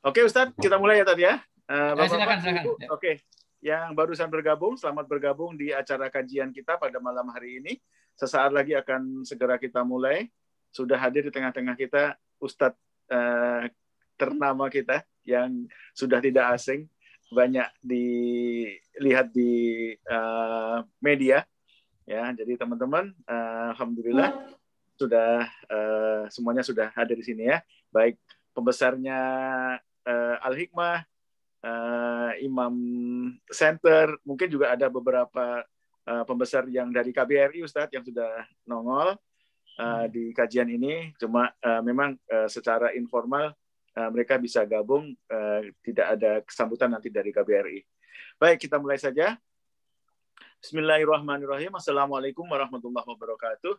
Oke Ustadz, kita mulai ya tadi ya. Silakan. Ibu, oke. Yang barusan bergabung, selamat bergabung di acara kajian kita pada malam hari ini. Sesaat lagi akan segera kita mulai. Sudah hadir di tengah-tengah kita Ustadz ternama kita yang sudah tidak asing, banyak dilihat di media. Ya, jadi teman-teman, alhamdulillah sudah semuanya sudah hadir di sini ya. Baik pembesarnya Al-Hikmah, Imam Center, mungkin juga ada beberapa pembesar yang dari KBRI Ustadz yang sudah nongol di kajian ini. Cuma memang secara informal mereka bisa gabung, tidak ada kesambutan nanti dari KBRI. Baik, kita mulai saja. Bismillahirrahmanirrahim. Assalamualaikum warahmatullahi wabarakatuh.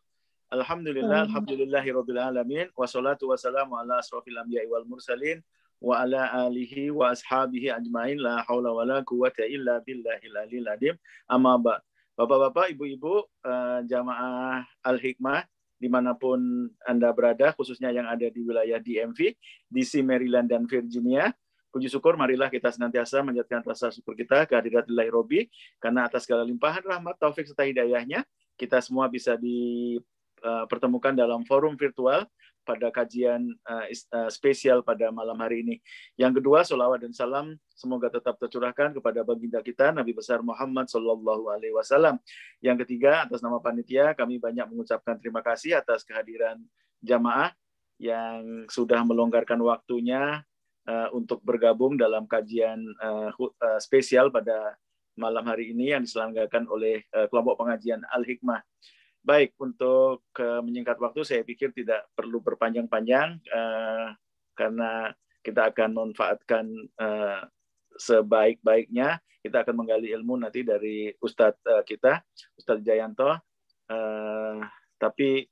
Alhamdulillahirabbil alamin wassalatu wassalamu ala asrofil anbiya'i wal mursalin wa ala alihi wa ashabihi ajmain la haula wala quwwata illa billahil aliyil azim. Amma ba'd. Bapak-bapak, ibu-ibu, jamaah Al-Hikmah dimanapun Anda berada, khususnya yang ada di wilayah DMV, DC, Maryland, dan Virginia. Puji syukur, marilah kita senantiasa menjadikan rasa syukur kita kehadirat Ilahi Robi, karena atas segala limpahan rahmat, taufik, serta hidayahnya, kita semua bisa dipertemukan dalam forum virtual pada kajian spesial pada malam hari ini. Yang kedua, sholawat dan salam semoga tetap tercurahkan kepada baginda kita, Nabi besar Muhammad SAW. Yang ketiga, atas nama panitia, kami banyak mengucapkan terima kasih atas kehadiran jamaah yang sudah melonggarkan waktunya untuk bergabung dalam kajian spesial pada malam hari ini yang diselenggarakan oleh kelompok pengajian Al-Hikmah. Baik, untuk menyingkat waktu, saya pikir tidak perlu berpanjang-panjang karena kita akan memanfaatkan sebaik-baiknya. Kita akan menggali ilmu nanti dari Ustadz kita, Ustadz Jayanto. Tapi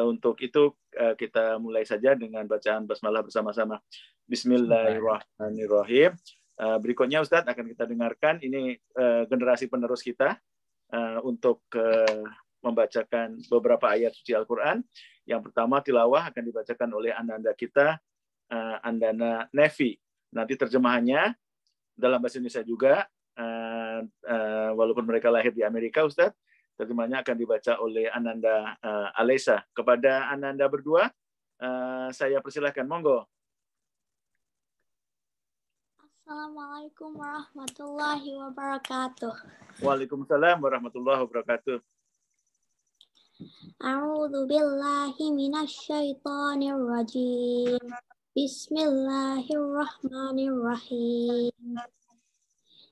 untuk itu kita mulai saja dengan bacaan basmalah bersama-sama. Bismillahirrahmanirrahim. Berikutnya Ustadz akan kita dengarkan, ini generasi penerus kita untuk membacakan beberapa ayat suci Al-Quran. Yang pertama tilawah akan dibacakan oleh Andana kita, Andana Nevi. Nanti terjemahannya dalam bahasa Indonesia juga, walaupun mereka lahir di Amerika, Ustadz, terjemahannya akan dibaca oleh Ananda Alesa. Kepada Ananda berdua, saya persilahkan, monggo. Assalamualaikum warahmatullahi wabarakatuh. Waalaikumsalam warahmatullahi wabarakatuh. A'udzu billahi minasy syaithanir rajim. Bismillahirrahmanirrahim.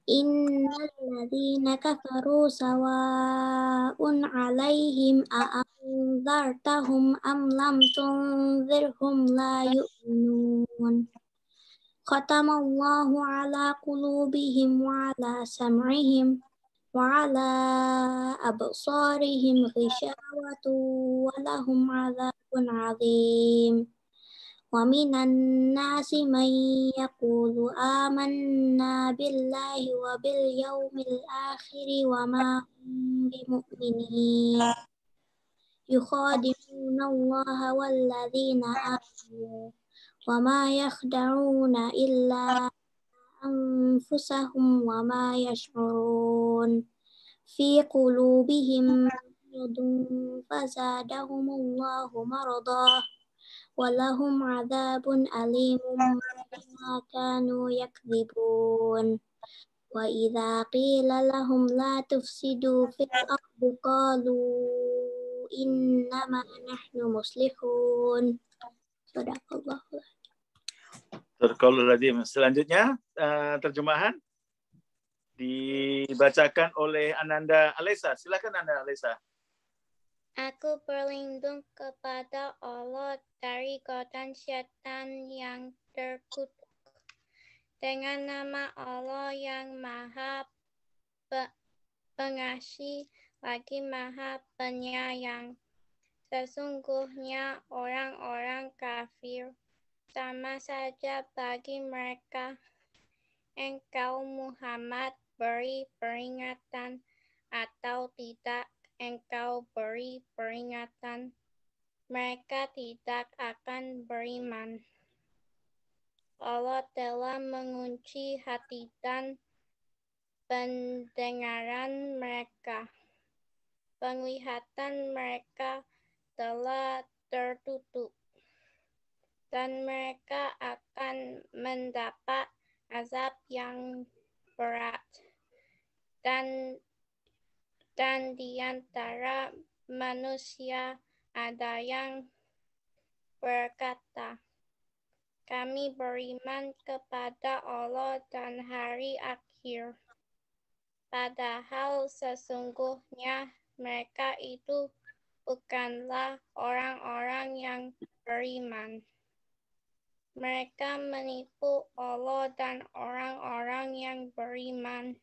Innal ladzina kafaru sawa'un 'alaihim a'anzartahum am lam tunzirhum la yu'minun. Khatamallahu 'ala qulubihim wa 'ala sam'ihim wa 'ala absarihim ghishawatu wa lahum 'adzabun 'adzim. Wa minan nasi man yaqulu amanna billahi wa bil yaumil akhir wa ma hum bimu'minin. Yukhadi'una Allaha wal ladzina amanu wa ma yakhda'una illa anfusahum wa ma yash'urun. Fi qulubihim maradun fazadahumullahu maradah wa lahum 'adzabun alimun bima kanu yakdzibun. Wa idza qila lahum la tufsidu fil ardi qalu innama nahnu muslihun. Sadaqallahu. Selanjutnya terjemahan dibacakan oleh Ananda Alesa. Silakan Ananda Alesa. Aku berlindung kepada Allah dari godaan syaitan yang terkutuk. Dengan nama Allah yang Maha Pengasih lagi Maha Penyayang. Sesungguhnya orang-orang kafir sama saja bagi mereka. Engkau Muhammad beri peringatan atau tidak engkau beri peringatan, mereka tidak akan beriman. Allah telah mengunci hati dan pendengaran mereka. Penglihatan mereka telah tertutup, dan mereka akan mendapat azab yang berat. Dan di antara manusia ada yang berkata, kami beriman kepada Allah dan hari akhir. Padahal sesungguhnya mereka itu bukanlah orang-orang yang beriman. Mereka menipu Allah dan orang-orang yang beriman.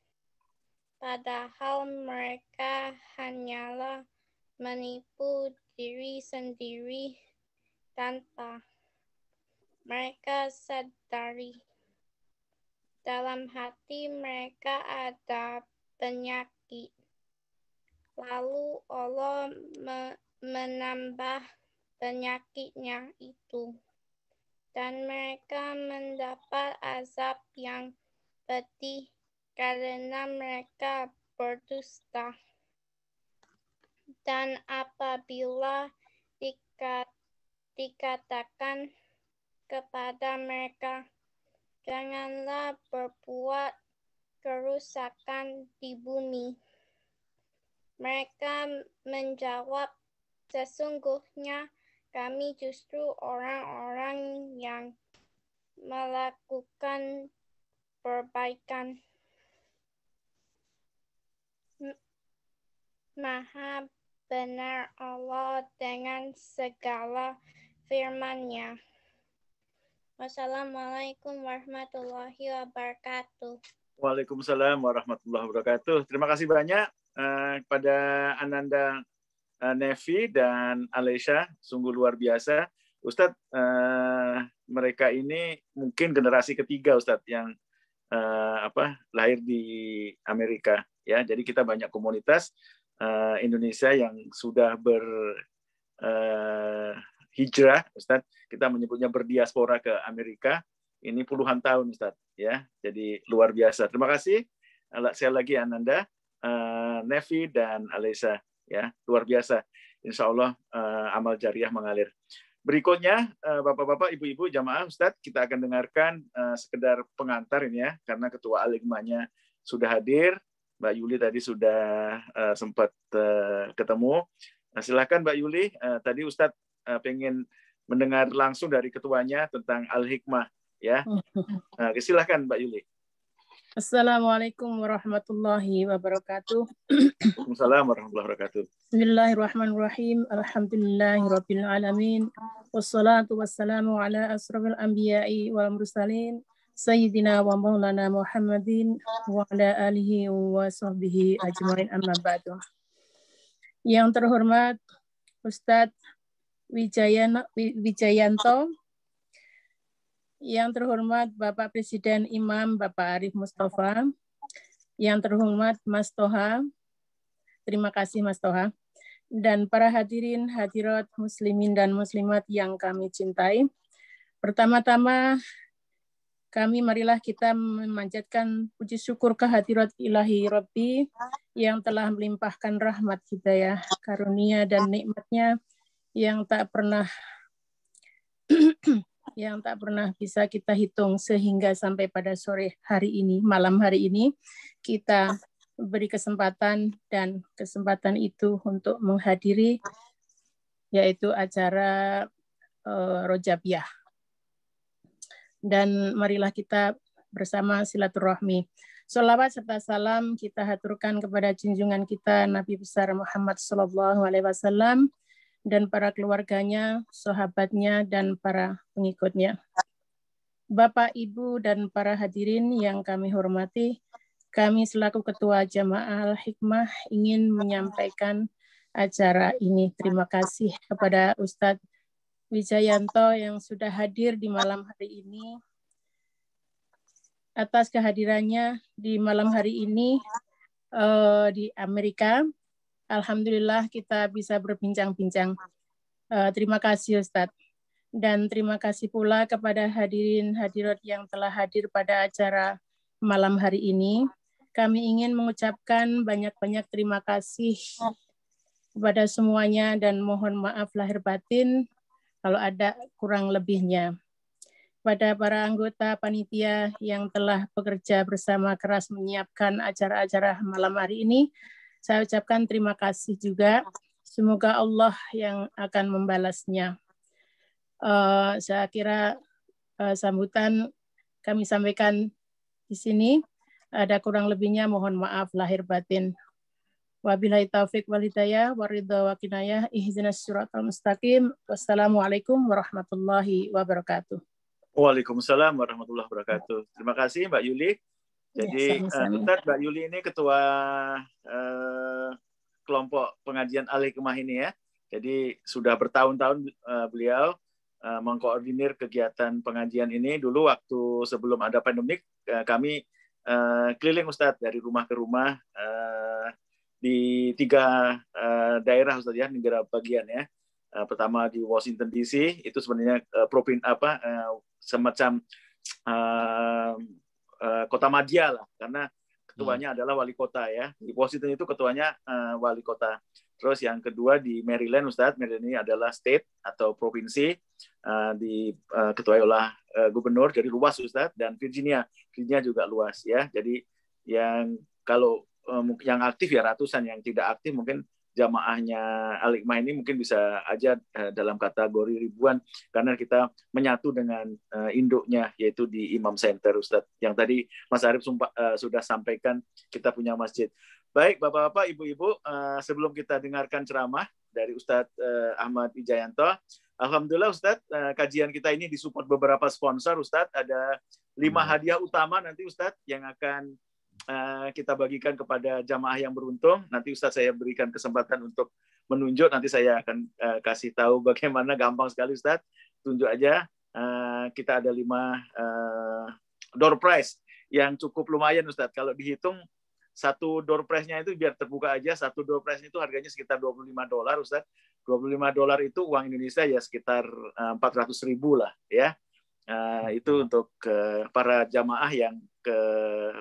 Padahal mereka hanyalah menipu diri sendiri tanpa mereka sadari. Dalam hati mereka ada penyakit. Lalu Allah menambah penyakitnya itu. Dan mereka mendapat azab yang pedih karena mereka berdusta. Dan apabila dikatakan kepada mereka, janganlah berbuat kerusakan di bumi. Mereka menjawab, sesungguhnya kami justru orang-orang yang melakukan perbaikan. Maha benar Allah dengan segala firman-Nya. Wassalamualaikum warahmatullahi wabarakatuh. Waalaikumsalam warahmatullahi wabarakatuh. Terima kasih banyak kepada Ananda Nevi dan Alesha, sungguh luar biasa. Ustadz, mereka ini mungkin generasi ketiga Ustadz yang lahir di Amerika. Ya, jadi kita banyak komunitas Indonesia yang sudah hijrah, Ustadz, kita menyebutnya berdiaspora ke Amerika. Ini puluhan tahun, Ustadz, ya. Jadi luar biasa. Terima kasih. Saya lagi Ananda, Nevi dan Alesha, ya, luar biasa. Insya Allah amal jariah mengalir. Berikutnya, Bapak-bapak, Ibu-ibu, jamaah, Ustadz, kita akan dengarkan sekedar pengantar ini ya, karena Ketua Al-Hikmahnya sudah hadir. Mbak Yuli tadi sudah sempat ketemu. Nah, silakan Mbak Yuli. Tadi Ustadz pengen mendengar langsung dari ketuanya tentang Al-Hikmah, ya. Silakan Mbak Yuli. Assalamualaikum warahmatullahi wabarakatuh. Waalaikumsalam warahmatullahi wabarakatuh. Bismillahirrahmanirrahim. Alhamdulillahirabbil alamin. Wassalatu wassalamu ala asrofil anbiya'i wal mursalin sayyidina wa maulana Muhammadin wa ala alihi wa sahbihi ajmain, amma ba'du. Yang terhormat Ustadz Wijayanto, yang terhormat Bapak Presiden Imam Bapak Arif Mustafa, yang terhormat Mas Toha, terima kasih Mas Toha, dan para hadirin hadirat muslimin dan muslimat yang kami cintai. Pertama-tama marilah kita memanjatkan puji syukur kehadirat ilahi Rabbi yang telah melimpahkan rahmat hidayah, karunia dan nikmatnya yang tak pernah bisa kita hitung, sehingga sampai pada sore hari ini, malam hari ini, kita beri kesempatan, dan kesempatan itu untuk menghadiri yaitu acara Rojabiyah. Dan marilah kita bersama silaturahmi. Sholawat serta salam kita haturkan kepada junjungan kita Nabi besar Muhammad SAW dan para keluarganya, sahabatnya, dan para pengikutnya. Bapak, Ibu, dan para hadirin yang kami hormati, kami selaku Ketua Jamaah Al-Hikmah ingin menyampaikan acara ini. Terima kasih kepada Ustadz Wijayanto yang sudah hadir di malam hari ini. Atas kehadirannya di malam hari ini di Amerika, alhamdulillah kita bisa berbincang-bincang. Terima kasih Ustadz. Dan terima kasih pula kepada hadirin hadirat yang telah hadir pada acara malam hari ini. Kami ingin mengucapkan banyak-banyak terima kasih kepada semuanya dan mohon maaf lahir batin kalau ada kurang lebihnya. Pada para anggota panitia yang telah bekerja bersama keras menyiapkan acara-acara malam hari ini, saya ucapkan terima kasih juga. Semoga Allah yang akan membalasnya. Saya kira sambutan kami sampaikan di sini. Ada kurang lebihnya mohon maaf lahir batin. Wabillahi taufik wal hidayah waridha wa kinayah ihdinas siratal mustaqim. Wassalamualaikum warahmatullahi wabarakatuh. Waalaikumsalam warahmatullahi wabarakatuh. Terima kasih Mbak Yuli. Jadi Ustadz, Mbak Yuli ini ketua kelompok pengajian Al-Hikmah ini ya. Jadi sudah bertahun-tahun beliau mengkoordinir kegiatan pengajian ini. Dulu waktu sebelum ada pandemik, kami keliling Ustadz dari rumah ke rumah di 3 daerah Ustadz ya, negara bagian ya. Pertama di Washington DC, itu sebenarnya semacam kota madya lah, karena ketuanya adalah wali kota ya. Di Washington itu ketuanya wali kota. Terus yang kedua di Maryland, Ustadz. Maryland ini adalah state atau provinsi, diketuai oleh gubernur, jadi luas Ustadz. Dan Virginia juga luas ya. Jadi yang kalau yang aktif ya ratusan, yang tidak aktif mungkin jamaahnya Al-Hikmah ini mungkin bisa aja dalam kategori ribuan, karena kita menyatu dengan induknya yaitu di Imam Center Ustadz, yang tadi Mas Arief sudah sampaikan kita punya masjid. Baik Bapak-Bapak, Ibu-Ibu, sebelum kita dengarkan ceramah dari Ustadz Ahmad Wijayanto, alhamdulillah Ustadz, kajian kita ini disupport beberapa sponsor Ustadz. Ada 5 hadiah utama nanti Ustadz yang akan kita bagikan kepada jamaah yang beruntung. Nanti Ustadz saya berikan kesempatan untuk menunjuk, nanti saya akan kasih tahu bagaimana, gampang sekali Ustadz, tunjuk aja. Kita ada 5 door prize yang cukup lumayan Ustadz. Kalau dihitung satu door prize-nya itu biar terbuka aja, satu door prize itu harganya sekitar $25 Ustadz. $25 itu uang Indonesia ya sekitar 400.000 lah ya. Itu untuk para jamaah yang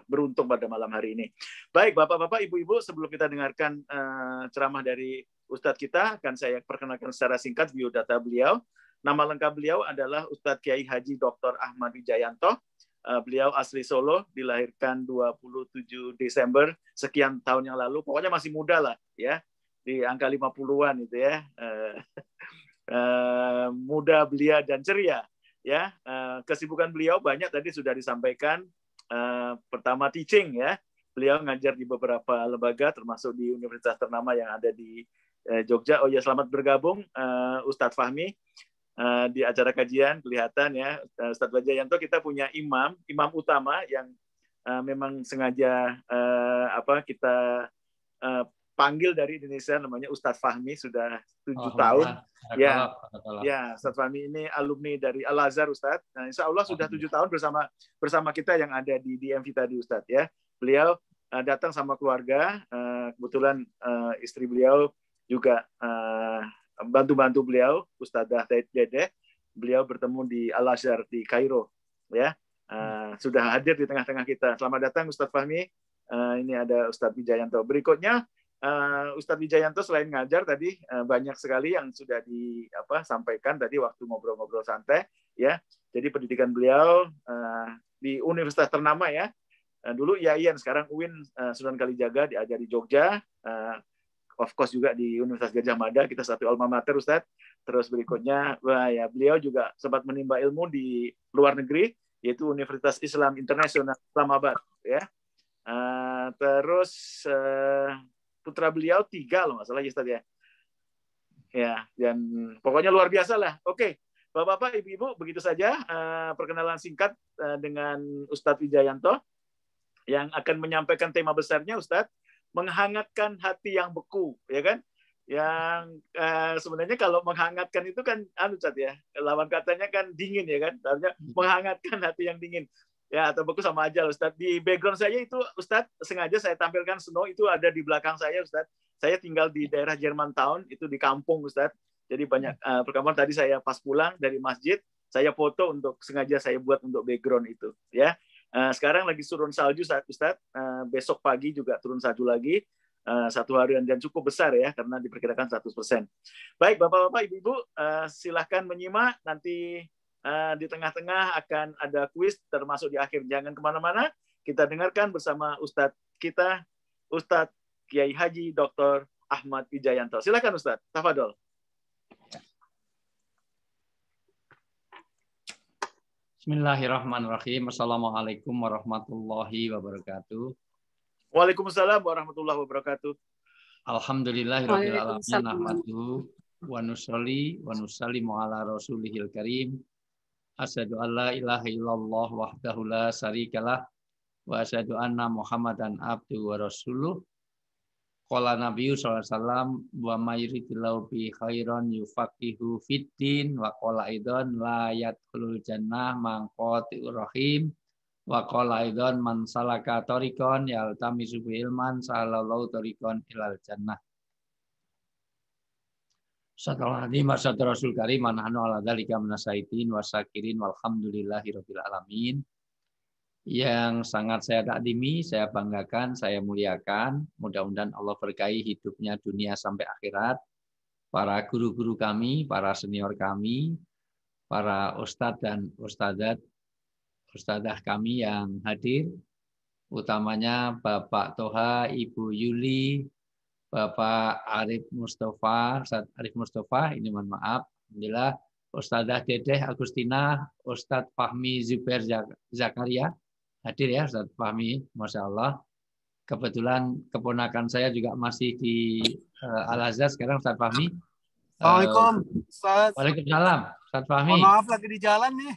beruntung pada malam hari ini. Baik Bapak-Bapak, Ibu-Ibu, sebelum kita dengarkan ceramah dari Ustadz kita, akan saya perkenalkan secara singkat biodata beliau. Nama lengkap beliau adalah Ustadz Kiai Haji Dr. Ahmad Wijayanto. Beliau asli Solo, dilahirkan 27 Desember sekian tahun yang lalu. Pokoknya masih muda lah ya, di angka 50-an itu ya. Muda, belia dan ceria ya. Kesibukan beliau banyak tadi sudah disampaikan. Pertama teaching ya. Beliau ngajar di beberapa lembaga termasuk di universitas ternama yang ada di Jogja. Oh ya, selamat bergabung Ustadz Fahmi. Di acara kajian kelihatan ya Ustadz Wijayanto, kita punya imam utama yang memang sengaja kita panggil dari Indonesia, namanya Ustadz Fahmi, sudah 7 tahun ya. Ustadz Fahmi ini alumni dari Al Azhar Ustadz. Nah, insya Allah sudah 7 tahun bersama kita yang ada di DMV tadi Ustadz ya. Beliau datang sama keluarga, kebetulan istri beliau juga bantu-bantu beliau, Ustadzah Dede. Beliau bertemu di Al Azhar di Kairo ya. Sudah hadir di tengah-tengah kita. Selamat datang Ustadz Fahmi. Ini ada Ustadz Wijayanto. Berikutnya Ustadz Wijayanto selain ngajar tadi banyak sekali yang sudah disampaikan tadi waktu ngobrol-ngobrol santai ya. Jadi pendidikan beliau di universitas ternama ya. Dulu IAIN, sekarang UIN Sunan Kalijaga, diajar di Jogja. Of course juga di Universitas Gadjah Mada, kita satu alma mater Ustadz. Terus berikutnya beliau juga sempat menimba ilmu di luar negeri, yaitu Universitas Islam Internasional Islamabad ya. Terus putra beliau 3 loh masalah ya Ustadz ya. Ya, dan pokoknya luar biasa lah. Oke, Bapak-bapak, Ibu-ibu, begitu saja perkenalan singkat dengan Ustadz Wijayanto yang akan menyampaikan tema besarnya Ustadz, menghangatkan hati yang beku, ya kan? Yang sebenarnya kalau menghangatkan itu kan Ustadz ya, lawan katanya kan dingin ya kan? Artinya menghangatkan hati yang dingin. Ya, atau beku sama aja Ustadz. Di background saya itu Ustadz sengaja saya tampilkan snow, itu ada di belakang saya Ustadz. Saya tinggal di daerah Germantown, itu di kampung Ustadz. Jadi banyak perkaman tadi saya pas pulang dari masjid, saya foto sengaja saya buat untuk background itu. Ya, sekarang lagi turun salju Ustadz. Besok pagi juga turun salju lagi. 1 harian dan cukup besar ya karena diperkirakan 100%. Baik Bapak-bapak, Ibu-ibu, silahkan menyimak. Nanti di tengah-tengah akan ada kuis termasuk di akhir. Jangan kemana-mana. Kita dengarkan bersama Ustadz kita, Ustadz Kiai Haji Dr. Ahmad Wijayanto. Silakan Ustadz, tafadhol. Bismillahirrahmanirrahim. Assalamualaikum warahmatullahi wabarakatuh. Waalaikumsalam warahmatullahi wabarakatuh. Alhamdulillahirabbil alamin. Nahmaduhu wa nusolli wa nusallimu ala rasulihil karim. Asyhadu an la ilaha illallah wahdahu la syarikalah wa asyhadu anna Muhammadan abduhu wa rasuluh. Qala Nabiyyu sallallahu alaihi wasallam wa may yuridillahu bi khairan yufaqihu fiddin wa qala aidan la yadkhulul jannah man qati'ur rahim wa qala aidan man salaka tariqan yaltamisu ilman salallahu tariqan ilal jannah. Sallallahu alaihi wasallam Rasul karim nahnu ala dzalika minasaitin wasakirin walhamdulillahirabbil alamin. Yang sangat saya takdimi, saya banggakan, saya muliakan. Mudah-mudahan Allah berkahi hidupnya dunia sampai akhirat. Para guru-guru kami, para senior kami, para ustadz dan ustadzah kami yang hadir, utamanya Bapak Toha, Ibu Yuli, Bapak Arif Mustafa, Ustadz Arif Mustafa, ini mohon maaf, alhamdulillah, Ustadzah Dedeh Agustina, Ustadz Fahmi Zubair Zakaria, hadir ya Ustadz Fahmi, Masya Allah. Kebetulan keponakan saya juga masih di Al-Azhar sekarang, Ustadz Fahmi. Assalamualaikum, Ustadz. Waalaikumsalam, Ustadz Fahmi. Oh, maaf lagi di jalan nih.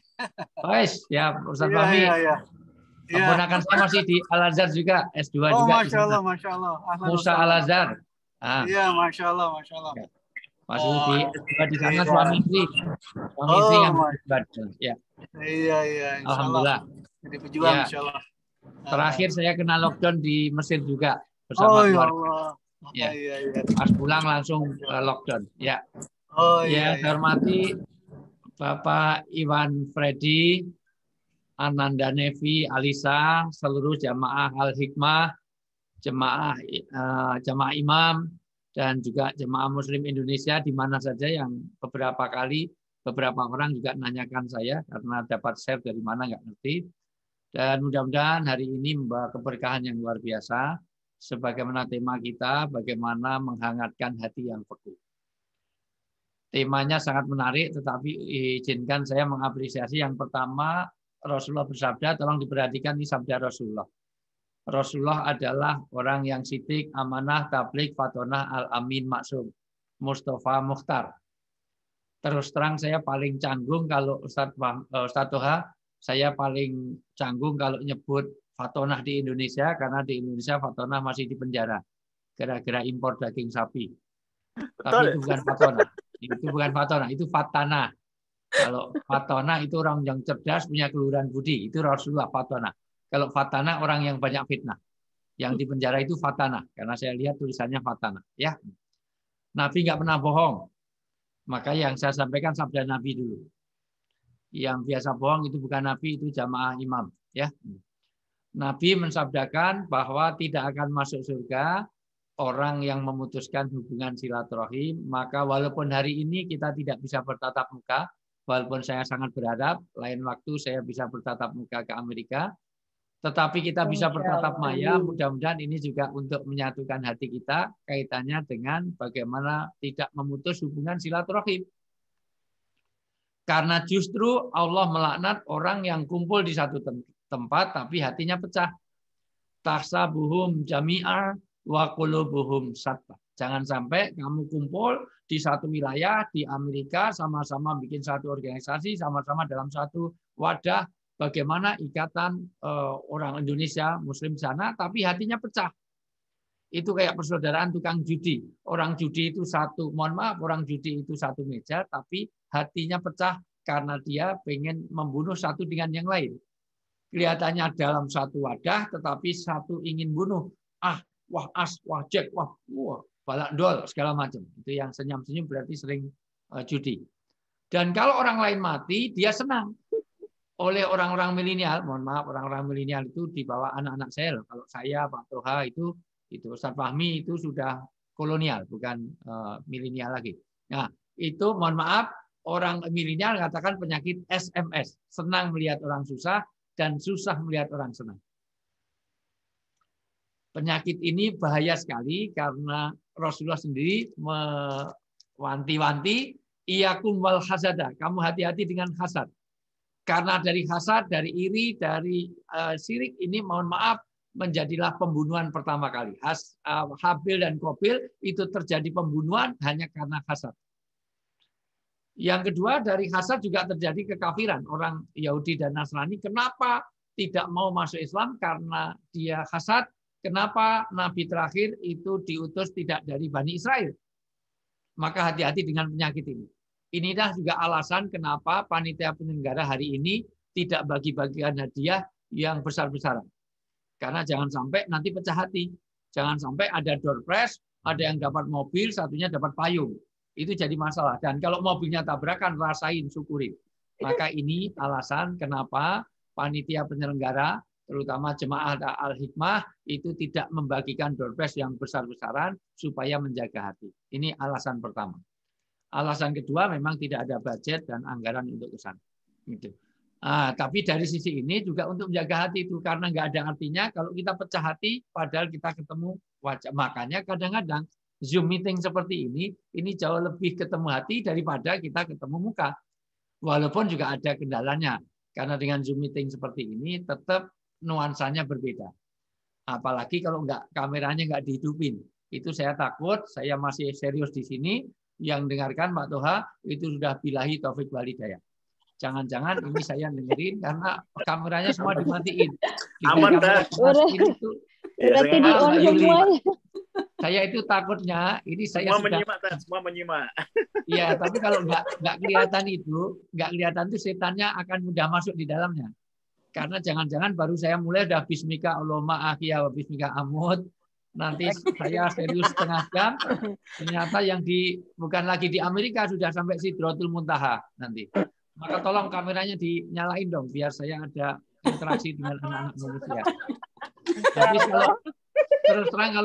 Guys, ya Ustadz Fahmi. Iya. Keponakan saya masih di Al-Azhar juga, S2 oh, juga. Masya Allah, Masya Allah. Musa Al-Azhar. Iya, Masya Allah, Masya Allah. Masih di sana suami istri. Suami istri yang ya. Iya. Alhamdulillah. Jadi pejuang, ya. Insya Allah. Terakhir saya kena lockdown di Mesir juga bersama keluarga. Allah. Ya. Iya. Pas pulang langsung lockdown. Ya. Iya. Saya hormati Bapak Iwan Freddy, Ananda Nevi, Alisa, seluruh jamaah Al-Hikmah, jamaah imam, dan juga jemaah Muslim Indonesia di mana saja yang beberapa orang juga nanyakan saya karena dapat share dari mana nggak ngerti. Dan mudah-mudahan hari ini membawa keberkahan yang luar biasa. Sebagaimana tema kita, bagaimana menghangatkan hati yang beku. Temanya sangat menarik, tetapi izinkan saya mengapresiasi yang pertama, Rasulullah bersabda, tolong diperhatikan ini sabda Rasulullah. Rasulullah adalah orang yang sidik, amanah, tabligh, fatonah, al-amin, maksum, Mustafa Mukhtar. Terus terang saya paling canggung kalau Ustadz Toha, saya paling canggung kalau nyebut fatonah di Indonesia, karena di Indonesia fatonah masih di penjara gara-gara impor daging sapi. Tapi itu bukan fatonah. Itu bukan fatonah, itu fatanah. Kalau fatonah itu orang yang cerdas, punya keluhuran budi, itu Rasulullah fatonah. Kalau fatanah orang yang banyak fitnah. Yang di penjara itu fatanah, karena saya lihat tulisannya fatanah. Ya, Nabi nggak pernah bohong. Maka yang saya sampaikan sabda Nabi dulu. Yang biasa bohong itu bukan Nabi, itu jamaah imam. Ya, Nabi mensabdakan bahwa tidak akan masuk surga orang yang memutuskan hubungan silaturahim. Maka walaupun hari ini kita tidak bisa bertatap muka, walaupun saya sangat berharap lain waktu saya bisa bertatap muka ke Amerika, tetapi kita bisa bertatap maya. Mudah-mudahan ini juga untuk menyatukan hati kita kaitannya dengan bagaimana tidak memutus hubungan silaturahim. Karena justru Allah melaknat orang yang kumpul di satu tempat tapi hatinya pecah. Tahsabuhum jami'a wa qulubuhum shatta. Jangan sampai kamu kumpul di satu wilayah di Amerika, sama-sama bikin satu organisasi, sama-sama dalam satu wadah. Bagaimana ikatan orang Indonesia Muslim sana, tapi hatinya pecah. Itu kayak persaudaraan tukang judi. Orang judi itu orang judi itu satu meja, tapi hatinya pecah karena dia pengen membunuh satu dengan yang lain. Kelihatannya dalam satu wadah, tetapi satu ingin bunuh. Wah, jack, wah, balak dol, segala macam. Itu yang senyum-senyum berarti sering judi. Dan kalau orang lain mati, dia senang. Oleh orang-orang milenial, mohon maaf, orang-orang milenial itu di bawah anak-anak saya loh. Kalau saya, Pak Toha itu Ustadz Fahmi itu sudah kolonial, bukan milenial lagi. Nah, itu mohon maaf, orang milenial katakan penyakit SMS, senang melihat orang susah dan susah melihat orang senang. Penyakit ini bahaya sekali karena Rasulullah sendiri mewanti-wanti, iyakum wal hasada, kamu hati-hati dengan hasad. Karena dari hasad, dari iri, dari syirik ini mohon maaf menjadilah pembunuhan pertama kali. Habil dan Qabil itu terjadi pembunuhan hanya karena hasad. Yang kedua, dari hasad juga terjadi kekafiran. Orang Yahudi dan Nasrani kenapa tidak mau masuk Islam? Karena dia hasad. Kenapa Nabi terakhir itu diutus tidak dari Bani Israel? Maka hati-hati dengan penyakit ini. Inilah juga alasan kenapa panitia penyelenggara hari ini tidak bagi-bagikan hadiah yang besar-besaran. Karena jangan sampai nanti pecah hati. Jangan sampai ada door prize, ada yang dapat mobil, satunya dapat payung. Itu jadi masalah. Dan kalau mobilnya tabrakan, rasain, syukurin. Maka ini alasan kenapa panitia penyelenggara, terutama jemaah Al-Hikmah, itu tidak membagikan door prize yang besar-besaran supaya menjaga hati. Ini alasan pertama. Alasan kedua memang tidak ada budget dan anggaran untuk ke sana. Gitu. Tapi dari sisi ini juga untuk menjaga hati itu, karena nggak ada artinya kalau kita pecah hati padahal kita ketemu wajah. Makanya kadang-kadang Zoom meeting seperti ini jauh lebih ketemu hati daripada kita ketemu muka. Walaupun juga ada kendalanya, karena dengan Zoom meeting seperti ini tetap nuansanya berbeda. Apalagi kalau kameranya nggak dihidupin. Itu saya takut, saya masih serius di sini. Yang dengarkan Pak Toha itu sudah billahi taufik walhidayah. Jangan-jangan ini saya dengerin karena kameranya semua dimatiin. Aman dah. Berarti di on semuanya. Saya itu takutnya ini saya semua sudah menyimak, semua menyimak. Iya, tapi kalau nggak kelihatan itu setannya akan mudah masuk di dalamnya. Karena jangan-jangan baru saya mulai udah bismika Allahumma ahya wa bismika amut. Nanti saya serius setengah jam, ternyata yang bukan lagi di Amerika sudah sampai Sidratul Muntaha nanti. Maka tolong kameranya dinyalain dong, biar saya ada interaksi dengan anak-anak manusia. Tapi kalau terus terang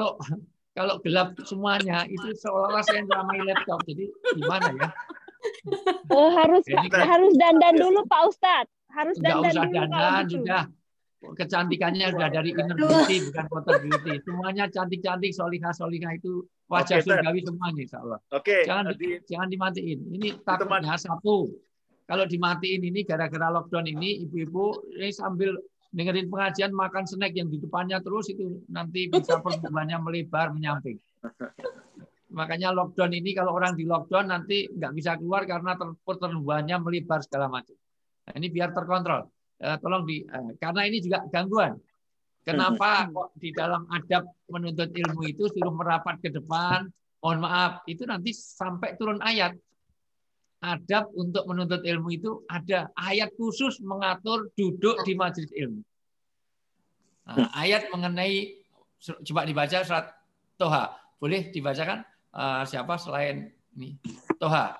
kalau gelap semuanya itu seolah-olah saya ramai laptop, jadi gimana ya? Harus dandan dulu Pak Ustadz. Harus dandan dulu. Dandan sudah. Kecantikannya sudah dari inner beauty, bukan outer beauty. Semuanya cantik-cantik, solihah-solihah itu wajah surgawi semuanya, insya Allah. Jangan dimatiin. Ini takutnya satu. Kalau dimatiin ini gara-gara lockdown ini, ibu-ibu ini sambil dengerin pengajian makan snack yang di depannya terus itu nanti bisa pertumbuhannya melebar menyamping. Makanya lockdown ini kalau orang di lockdown nanti nggak bisa keluar karena pertumbuhannya melebar segala macam. Nah, ini biar terkontrol. Tolong karena ini juga gangguan. Kenapa kok di dalam adab menuntut ilmu itu suruh merapat ke depan? Mohon maaf, itu nanti sampai turun ayat. Adab untuk menuntut ilmu itu ada ayat khusus mengatur duduk di majelis ilmu. Nah, ayat mengenai, coba dibaca surat Toha. Boleh dibacakan? Siapa selain ini? Toha.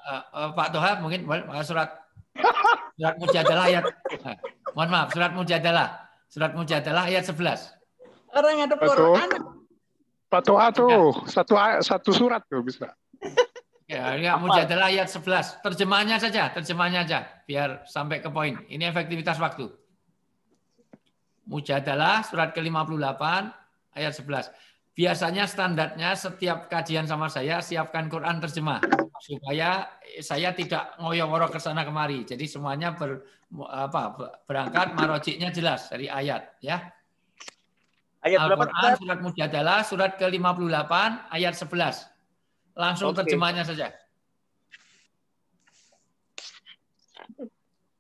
Pak Toha mungkin surat Mujadalah ayat. Mohon maaf, surat Mujadalah ayat 11. Orang ada Quran. Pak Toha tuh satu surat tuh bisa. Ya, Mujadalah ayat 11. Terjemahnya aja, biar sampai ke poin. Ini efektivitas waktu. Mujadalah surat ke-58 ayat 11. Biasanya standarnya setiap kajian sama saya siapkan Quran terjemah supaya saya tidak ngoyo-woro ke sana kemari. Jadi semuanya berangkat marojiknya jelas dari ayat ya. Ayat berapa? Al-Quran surat Mujadalah surat ke-58 ayat 11. Langsung terjemahnya saja.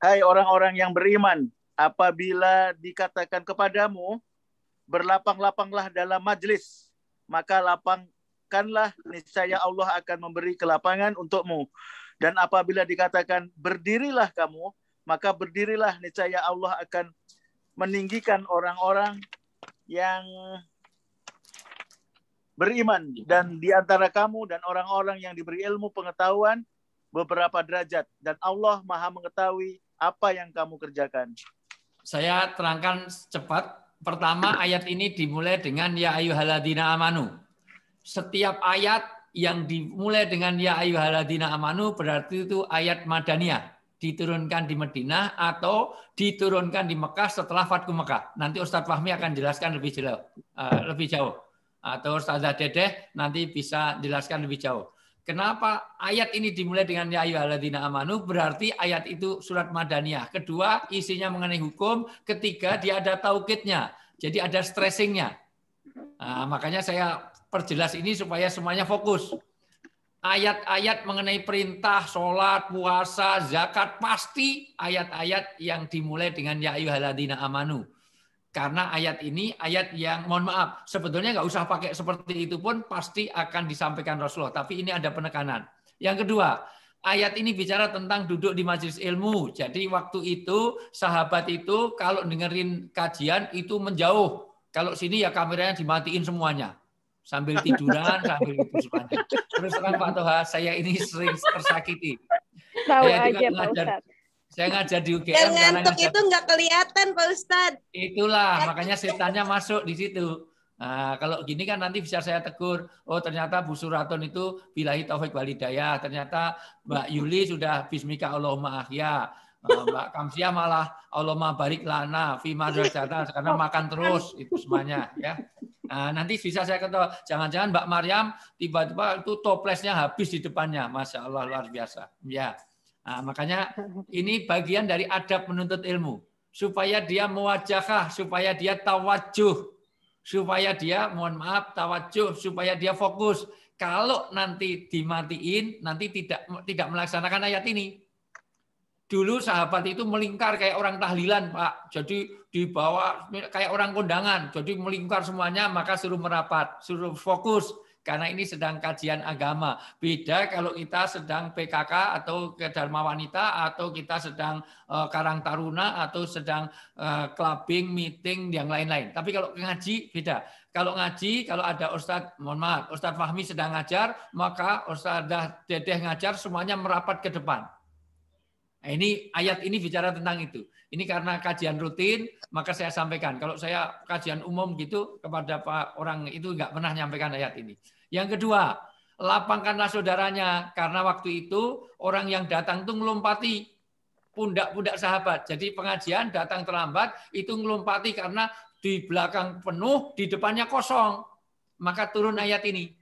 Hai orang-orang yang beriman, apabila dikatakan kepadamu berlapang-lapanglah dalam majlis, maka lapangkanlah, niscaya Allah akan memberi kelapangan untukmu. Dan apabila dikatakan berdirilah kamu, maka berdirilah, niscaya Allah akan meninggikan orang-orang yang beriman dan di antara kamu dan orang-orang yang diberi ilmu pengetahuan beberapa derajat dan Allah Maha mengetahui apa yang kamu kerjakan. Saya terangkan cepat. Pertama, ayat ini dimulai dengan ya ayyuhalladzina amanu. Setiap ayat yang dimulai dengan ya ayyuhalladzina amanu berarti itu ayat Madaniyah, diturunkan di Madinah atau diturunkan di Mekah setelah Fathu Mekah. Nanti Ustadz Fahmi akan jelaskan lebih jauh. Atau Ustazah Dedeh nanti bisa jelaskan lebih jauh. Kenapa ayat ini dimulai dengan ya ayyuhalladzina amanu? Berarti ayat itu surat Madaniyah. Kedua, isinya mengenai hukum. Ketiga, dia ada taukidnya. Jadi ada stressingnya. Nah, makanya saya perjelas ini supaya semuanya fokus. Ayat-ayat mengenai perintah, sholat, puasa, zakat, pasti ayat-ayat yang dimulai dengan ya ayyuhalladzina amanu. Karena ayat ini ayat yang, mohon maaf, sebetulnya nggak usah pakai seperti itu pun pasti akan disampaikan Rasulullah. Tapi ini ada penekanan. Yang kedua, ayat ini bicara tentang duduk di majelis ilmu. Jadi waktu itu sahabat itu kalau dengerin kajian itu menjauh. Kalau sini ya kameranya dimatiin semuanya. Sambil tiduran, sambil itu semuanya. Terus terang Pak Toha, saya ini sering tersakiti. Tahu aja Pak Ustadz. Saya ngajar di UGM. Yang ngantuk itu nggak kelihatan Pak Ustadz. Itulah, makanya setannya masuk di situ. Nah, kalau gini kan nanti bisa saya tegur. Oh ternyata Bu Suraton itu billahi taufik wal hidayah. Ternyata Mbak Yuli sudah bismika Allahumma ahya. Mbak Kamsiah malah Allahumma barik lana fi madrasata karena makan terus itu semuanya ya. Nah, nanti bisa saya kata jangan-jangan Mbak Maryam tiba-tiba itu toplesnya habis di depannya. Masya Allah luar biasa. Ya. Nah, makanya ini bagian dari adab menuntut ilmu. Supaya dia muwajahah, supaya dia tawajuh. Supaya dia, mohon maaf, tawajuh, supaya dia fokus. Kalau nanti dimatiin, nanti tidak melaksanakan ayat ini. Dulu sahabat itu melingkar kayak orang tahlilan, Pak. Jadi dibawa kayak orang kondangan. Jadi melingkar semuanya, maka suruh merapat, suruh fokus. Karena ini sedang kajian agama. Beda kalau kita sedang PKK atau ke Dharma Wanita atau kita sedang Karang Taruna atau sedang clubbing, meeting, yang lain-lain. Tapi kalau ngaji beda. Kalau ngaji, kalau ada Ustadz, mohon maaf, Ustadz Fahmi sedang ngajar, maka Ustadzah Dedeh ngajar, semuanya merapat ke depan. Nah, ini ayat ini bicara tentang itu. Ini karena kajian rutin, maka saya sampaikan. Kalau saya kajian umum gitu kepada orang itu nggak pernah nyampaikan ayat ini. Yang kedua, lapangkanlah saudaranya. Karena waktu itu orang yang datang itu melompati pundak-pundak sahabat. Jadi pengajian datang terlambat, itu melompati karena di belakang penuh, di depannya kosong. Maka turun ayat ini.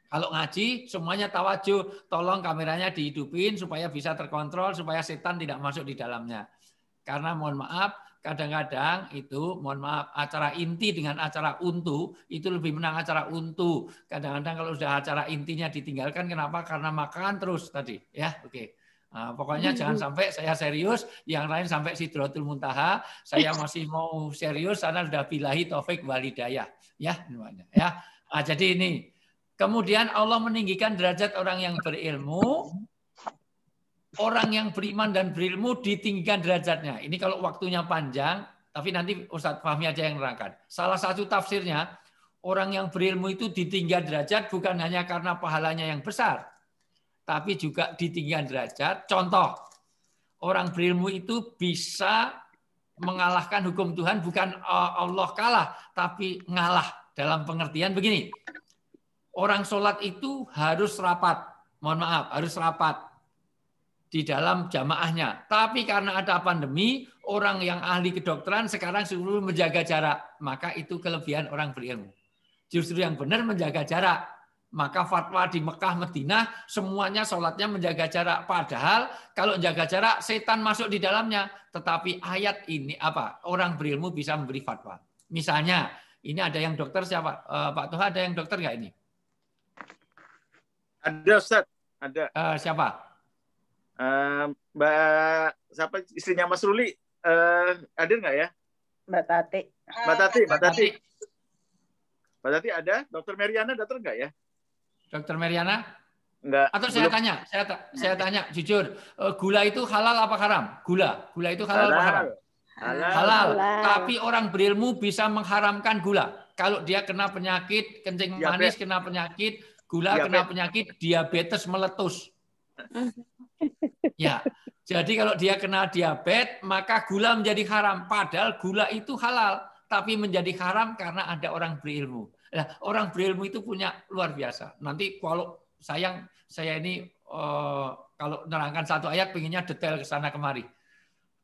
Kalau ngaji, semuanya tawajuh. Tolong kameranya dihidupin supaya bisa terkontrol, supaya setan tidak masuk di dalamnya. Karena mohon maaf, kadang-kadang itu, mohon maaf, acara inti dengan acara untu, itu lebih menang acara untu. Kadang-kadang kalau sudah acara intinya ditinggalkan, kenapa? Karena makan terus tadi. Ya, oke. Nah, pokoknya jangan sampai saya serius, yang lain sampai Sidratul Muntaha. Saya masih mau serius, karena sudah billahi taufik wal hidayah. Ya, ya. Nah, jadi ini. Kemudian Allah meninggikan derajat orang yang berilmu. Orang yang beriman dan berilmu ditinggikan derajatnya. Ini kalau waktunya panjang, tapi nanti Ustadz Fahmi aja yang nerangkan. Salah satu tafsirnya, orang yang berilmu itu ditinggikan derajat bukan hanya karena pahalanya yang besar, tapi juga ditinggikan derajat. Contoh, orang berilmu itu bisa mengalahkan hukum Tuhan, bukan Allah kalah, tapi ngalah. Dalam pengertian begini, orang sholat itu harus rapat. Mohon maaf, harus rapat di dalam jamaahnya. Tapi karena ada pandemi, orang yang ahli kedokteran sekarang suruh menjaga jarak. Maka itu kelebihan orang berilmu. Justru yang benar menjaga jarak. Maka fatwa di Mekah, Madinah, semuanya sholatnya menjaga jarak. Padahal kalau menjaga jarak, setan masuk di dalamnya. Tetapi ayat ini, orang berilmu bisa memberi fatwa. Misalnya, ini ada yang dokter siapa? Pak Toha, ada yang dokter nggak ini? Ada Ustaz. Ada. Siapa? Mbak siapa istrinya Mas Ruli hadir nggak ya? Mbak Tati. Mbak Tati ada? Dokter Meriana datang nggak ya? Dokter Meriana? Enggak. Atau saya tanya, saya tanya jujur, gula itu halal apa haram? Gula itu halal apa haram? Halal. Tapi orang berilmu bisa mengharamkan gula. Kalau dia kena penyakit kencing manis, kena penyakit gula, kena penyakit diabetes meletus. Ya, jadi kalau dia kena diabetes, maka gula menjadi haram. Padahal gula itu halal, tapi menjadi haram karena ada orang berilmu. Nah, orang berilmu itu punya luar biasa. Nanti kalau saya ini kalau nerangkan satu ayat, pengennya detail ke sana kemari.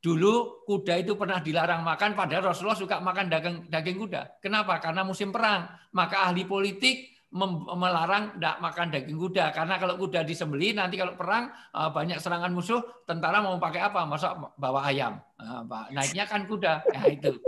Dulu kuda itu pernah dilarang makan, padahal Rasulullah suka makan daging kuda. Kenapa? Karena musim perang. Maka ahli politik melarang tidak makan daging kuda. Karena kalau kuda disembelih, nanti kalau perang banyak serangan musuh, tentara mau pakai apa? Masa bawa ayam. Naiknya kan kuda. Nah, itu.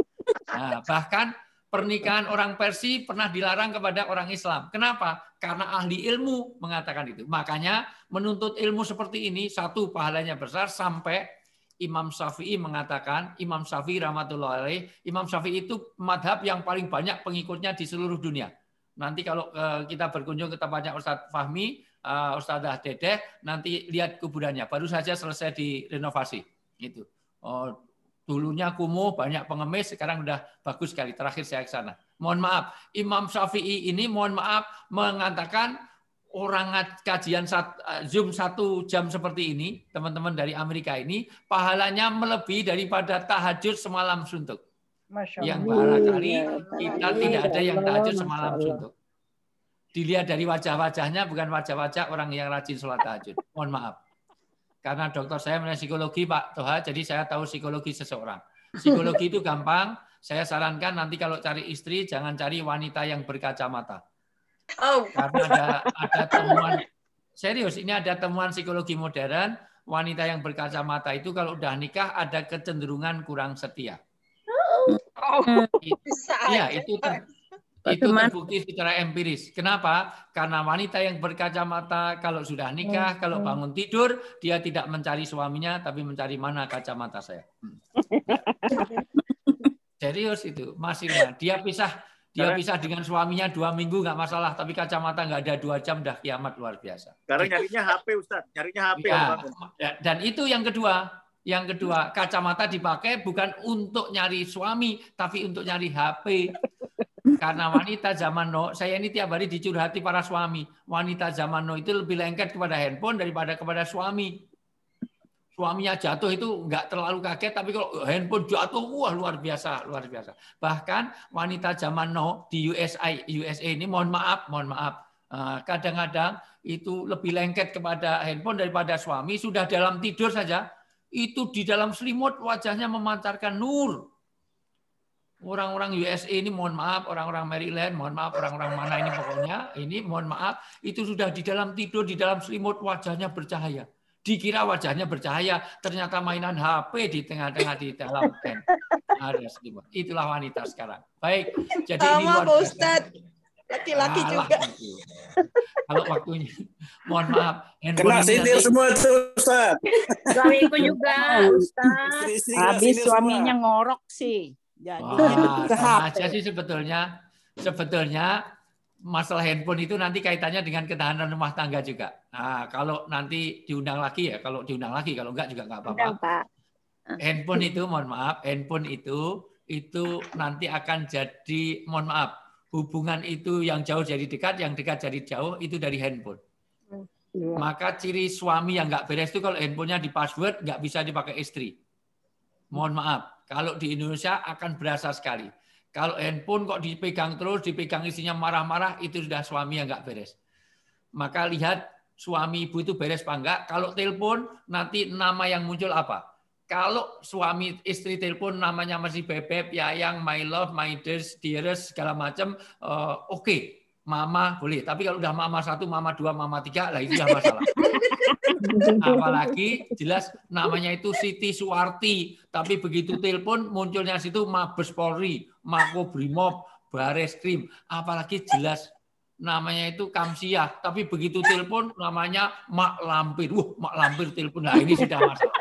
Nah, bahkan pernikahan orang Persia pernah dilarang kepada orang Islam. Kenapa? Karena ahli ilmu mengatakan itu. Makanya menuntut ilmu seperti ini, satu, pahalanya besar, sampai Imam Syafi'i mengatakan, Imam Syafi'i rahmatullahi alaih, Imam Syafi'i itu madhab yang paling banyak pengikutnya di seluruh dunia. Nanti kalau kita berkunjung ke tempatnya Ustadz Fahmi, Ustadzah Dedeh, nanti lihat kuburannya. Baru saja selesai direnovasi. Itu. Dulunya kumuh, banyak pengemis, sekarang udah bagus sekali. Terakhir saya ke sana. Mohon maaf, Imam Syafi'i ini mohon maaf mengatakan orang kajian Zoom 1 jam seperti ini, teman-teman dari Amerika ini, pahalanya melebihi daripada tahajud semalam suntuk. Yang barangkali kita tidak ada yang tahajud semalam suntuk. Dilihat dari wajah-wajahnya, bukan wajah-wajah orang yang rajin sholat tahajud. Mohon maaf. Karena dokter saya mengenai psikologi, Pak Toha, jadi saya tahu psikologi seseorang. Psikologi itu gampang, saya sarankan nanti kalau cari istri, jangan cari wanita yang berkacamata. Karena ada temuan, serius, ini ada temuan psikologi modern, wanita yang berkacamata itu kalau udah nikah ada kecenderungan kurang setia. Iya, itu terbukti secara empiris. Kenapa? Karena wanita yang berkacamata kalau sudah nikah, kalau bangun tidur, dia tidak mencari suaminya, tapi mencari mana kacamata saya. Serius itu, Mas Irwan. Dia pisah dengan suaminya 2 minggu nggak masalah, tapi kacamata nggak ada 2 jam dah kiamat luar biasa. Sekarang nyarinya HP, Ustadz, nyarinya HP. Ya, dan itu yang kedua. Yang kedua, kacamata dipakai bukan untuk nyari suami, tapi untuk nyari HP. Karena wanita zaman now, saya ini tiap hari dicurhati para suami. Wanita zaman now itu lebih lengket kepada handphone daripada kepada suami. Suaminya jatuh itu nggak terlalu kaget, tapi kalau handphone jatuh, wah luar biasa, luar biasa. Bahkan wanita zaman now di USA ini, mohon maaf, kadang-kadang itu lebih lengket kepada handphone daripada suami. Sudah dalam tidur saja, itu di dalam selimut wajahnya memancarkan nur. Orang-orang USA ini, mohon maaf, orang-orang Maryland, mohon maaf, orang-orang mana ini pokoknya, ini mohon maaf, itu sudah di dalam tidur, di dalam selimut wajahnya bercahaya. Dikira wajahnya bercahaya, ternyata mainan HP di tengah-tengah di dalam pen. Ada selimut. Itulah wanita sekarang. Baik, jadi ini luar biasa. Ustadz. Laki-laki juga. Kalau waktunya, mohon maaf. Kena sindir semua tuh, Ustaz. Suamiku juga, Ustaz. Habis suaminya ngorok sih. Jadi aja sih sebetulnya masalah handphone itu nanti kaitannya dengan ketahanan rumah tangga juga. Nah, kalau nanti diundang lagi ya, kalau enggak juga enggak apa-apa. Handphone itu, mohon maaf, handphone itu nanti akan jadi, mohon maaf, hubungan itu yang jauh jadi dekat, yang dekat jadi jauh, itu dari handphone. Maka ciri suami yang nggak beres itu kalau handphonenya di password, nggak bisa dipakai istri. Mohon maaf, kalau di Indonesia akan berasa sekali. Kalau handphone kok dipegang terus, dipegang istrinya marah-marah, itu sudah suami yang nggak beres. Maka lihat suami ibu itu beres apa enggak. Kalau telepon, nanti nama yang muncul apa? Kalau suami istri telepon namanya masih bebek, yayang, my love, my dearest, segala macam, oke. Mama boleh, tapi kalau udah mama 1, mama 2, mama 3, lah itu sudah masalah. Apalagi jelas namanya itu Siti Suwarti, tapi begitu telepon munculnya situ Mabes Polri, Makobrimob, Bareskrim, apalagi jelas namanya itu Kamsiah, tapi begitu telepon namanya Mak Lampir. Mak Lampir telepon, nah ini sudah masalah.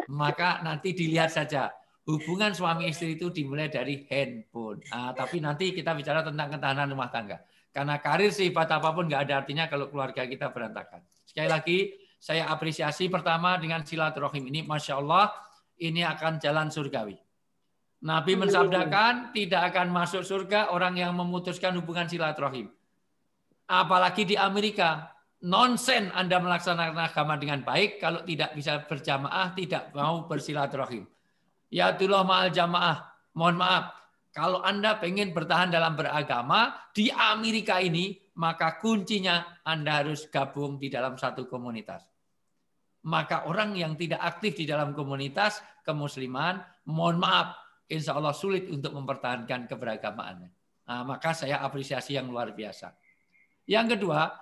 Maka nanti dilihat saja. Hubungan suami istri itu dimulai dari handphone. Nah, tapi nanti kita bicara tentang ketahanan rumah tangga. Karena karir sifat apapun nggak ada artinya kalau keluarga kita berantakan. Sekali lagi, saya apresiasi pertama dengan silaturahim ini. Masya Allah, ini akan jalan surgawi. Nabi mensabdakan, tidak akan masuk surga orang yang memutuskan hubungan silaturahim. Apalagi di Amerika. nonsen Anda melaksanakan agama dengan baik kalau tidak bisa berjamaah, tidak mau bersilaturahim. Ya Abdullah ma'al jamaah. Mohon maaf, kalau Anda pengen bertahan dalam beragama di Amerika ini, maka kuncinya Anda harus gabung di dalam satu komunitas. Maka orang yang tidak aktif di dalam komunitas kemusliman, mohon maaf, insya Allah sulit untuk mempertahankan keberagamaannya. Nah, maka saya apresiasi yang luar biasa. Yang kedua,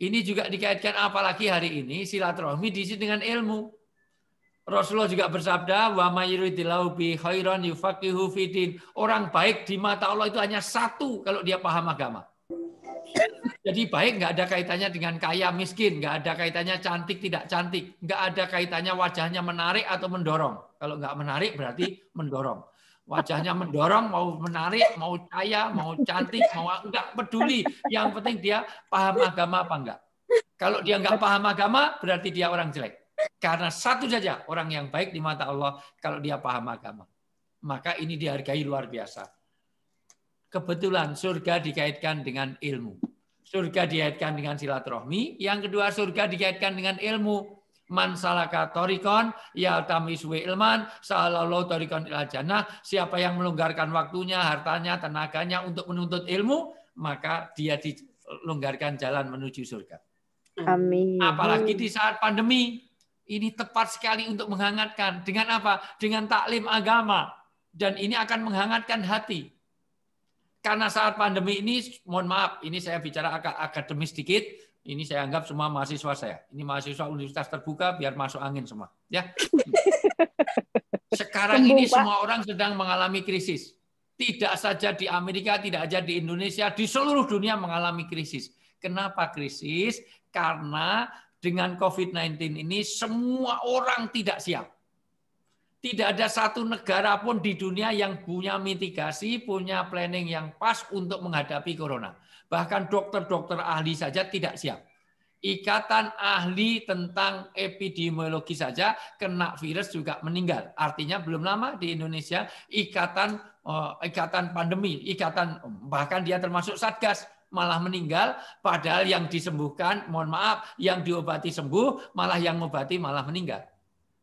ini juga dikaitkan apalagi hari ini silaturahmi diisi dengan ilmu. Rasulullah juga bersabda, wa may yuridillahu bi khairan yufaqihu fiddin. Orang baik di mata Allah itu hanya satu kalau dia paham agama. Jadi baik nggak ada kaitannya dengan kaya miskin, nggak ada kaitannya cantik tidak cantik, nggak ada kaitannya wajahnya menarik atau mendorong. Kalau nggak menarik berarti mendorong. Wajahnya mendorong, mau menarik, mau kaya, mau cantik, mau enggak peduli. Yang penting dia paham agama apa enggak. Kalau dia enggak paham agama, berarti dia orang jelek. Karena satu saja orang yang baik di mata Allah kalau dia paham agama. Maka ini dihargai luar biasa. Kebetulan surga dikaitkan dengan ilmu. Surga dikaitkan dengan silaturahmi. Yang kedua, surga dikaitkan dengan ilmu. Man salaka thoriqan yaltamisu ilman salallahu thoriqan ilal jannah. Siapa yang melonggarkan waktunya, hartanya, tenaganya untuk menuntut ilmu, maka dia dilonggarkan jalan menuju surga. Amin. Apalagi di saat pandemi, ini tepat sekali untuk menghangatkan. Dengan apa? Dengan taklim agama. Dan ini akan menghangatkan hati. Karena saat pandemi ini, mohon maaf, ini saya bicara agak akademis sedikit. Ini saya anggap semua mahasiswa saya. Ini mahasiswa universitas terbuka biar masuk angin semua. Ya. Sekarang ini semua orang sedang mengalami krisis. Tidak saja di Amerika, tidak saja di Indonesia, di seluruh dunia mengalami krisis. Kenapa krisis? Karena dengan COVID-19 ini semua orang tidak siap. Tidak ada satu negara pun di dunia yang punya mitigasi, punya planning yang pas untuk menghadapi corona. Bahkan dokter-dokter ahli saja tidak siap. Ikatan ahli tentang epidemiologi saja kena virus juga meninggal. Artinya belum lama di Indonesia ikatan pandemi, bahkan dia termasuk Satgas malah meninggal. Padahal yang disembuhkan, mohon maaf, yang diobati sembuh, malah yang mengobati malah meninggal.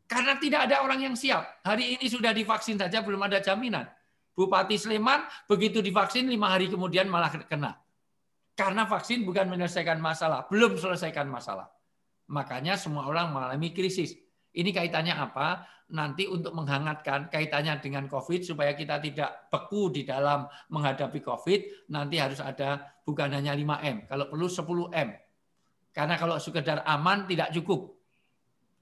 Karena tidak ada orang yang siap. Hari ini sudah divaksin saja belum ada jaminan. Bupati Sleman begitu divaksin 5 hari kemudian malah kena. Karena vaksin bukan menyelesaikan masalah, belum selesaikan masalah. Makanya semua orang mengalami krisis. Ini kaitannya apa? Nanti untuk menghangatkan kaitannya dengan COVID supaya kita tidak beku di dalam menghadapi COVID, nanti harus ada bukan hanya 5M, kalau perlu 10M. Karena kalau sekedar aman tidak cukup.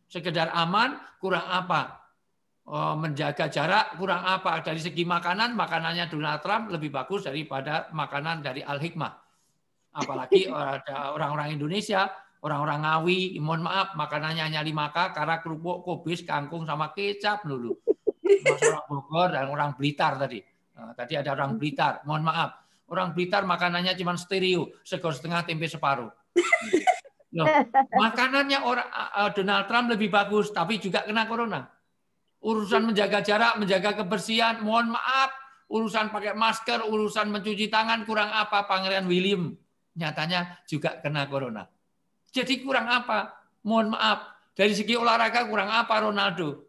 Sekedar aman kurang apa? Menjaga jarak kurang apa? Dari segi makanan, makanannya Donald Trump lebih bagus daripada makanan dari Al-Hikmah. Apalagi ada orang-orang Indonesia, orang-orang Ngawi, mohon maaf, makanannya hanya 5K, karena kerupuk, kubis, kangkung, sama kecap dulu. Mas orang Bogor dan orang Blitar tadi. Tadi ada orang Blitar, mohon maaf. Orang Blitar makanannya cuma stereo, sego setengah, tempe separuh. Loh, makanannya orang Donald Trump lebih bagus, tapi juga kena corona. Urusan menjaga jarak, menjaga kebersihan, mohon maaf. Urusan pakai masker, urusan mencuci tangan, kurang apa Pangeran William. Nyatanya juga kena corona. Jadi kurang apa? Mohon maaf. Dari segi olahraga kurang apa Ronaldo?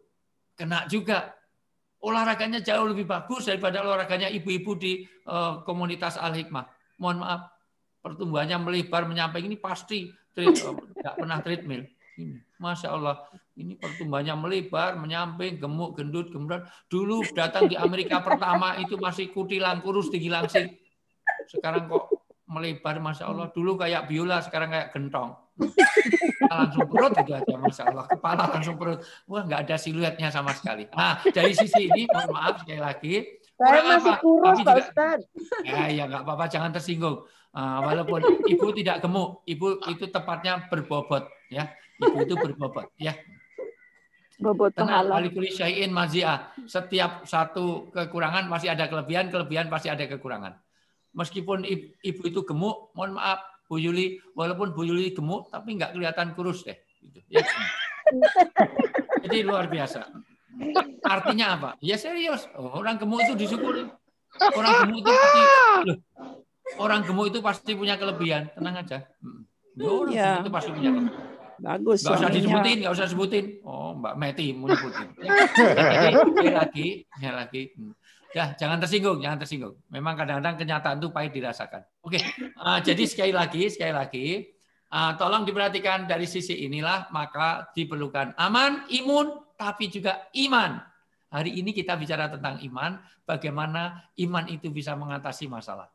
Kena juga. Olahraganya jauh lebih bagus daripada olahraganya ibu-ibu di komunitas Al-Hikmah. Mohon maaf. Pertumbuhannya melebar, menyamping ini pasti tidak pernah treadmill. Masya Allah. Ini pertumbuhannya melebar, menyamping, gemuk, gendut, gemuran. Dulu datang di Amerika pertama itu masih kutilang, kurus, tinggi langsing. Sekarang kok melebar, Masya Allah. Dulu kayak biola, sekarang kayak gentong. Langsung perut itu aja, Masya Allah. Kepala langsung perut. Wah, nggak ada siluetnya sama sekali. Nah, dari sisi ini, mohon maaf sekali lagi. Saya masih kurus, Pak Ustaz. Ya, nggak apa-apa, jangan tersinggung. Walaupun ibu tidak gemuk, ibu itu tepatnya berbobot. Ya, ibu itu berbobot. Ya. Bobot pahala. Walikuli syai'in mazi'ah. Setiap satu kekurangan pasti ada kelebihan, kelebihan pasti ada kekurangan. Meskipun ibu itu gemuk, mohon maaf, Bu Yuli, walaupun Bu Yuli gemuk, tapi nggak kelihatan kurus deh. Gitu. Ya. Jadi luar biasa. Artinya apa? Ya serius. Orang gemuk itu disyukuri. Orang gemuk itu pasti punya kelebihan. Tenang aja. Iya. Itu pasti punya teman. Bagus. Nggak usah disebutin, nggak usah sebutin. Oh, Mbak Meti mau nyebutin. Sekali lagi. Ya, jangan tersinggung. Memang kadang-kadang kenyataan itu pahit dirasakan. Oke, jadi sekali lagi, tolong diperhatikan dari sisi inilah maka diperlukan aman, imun, tapi juga iman. Hari ini kita bicara tentang iman, bagaimana iman itu bisa mengatasi masalah.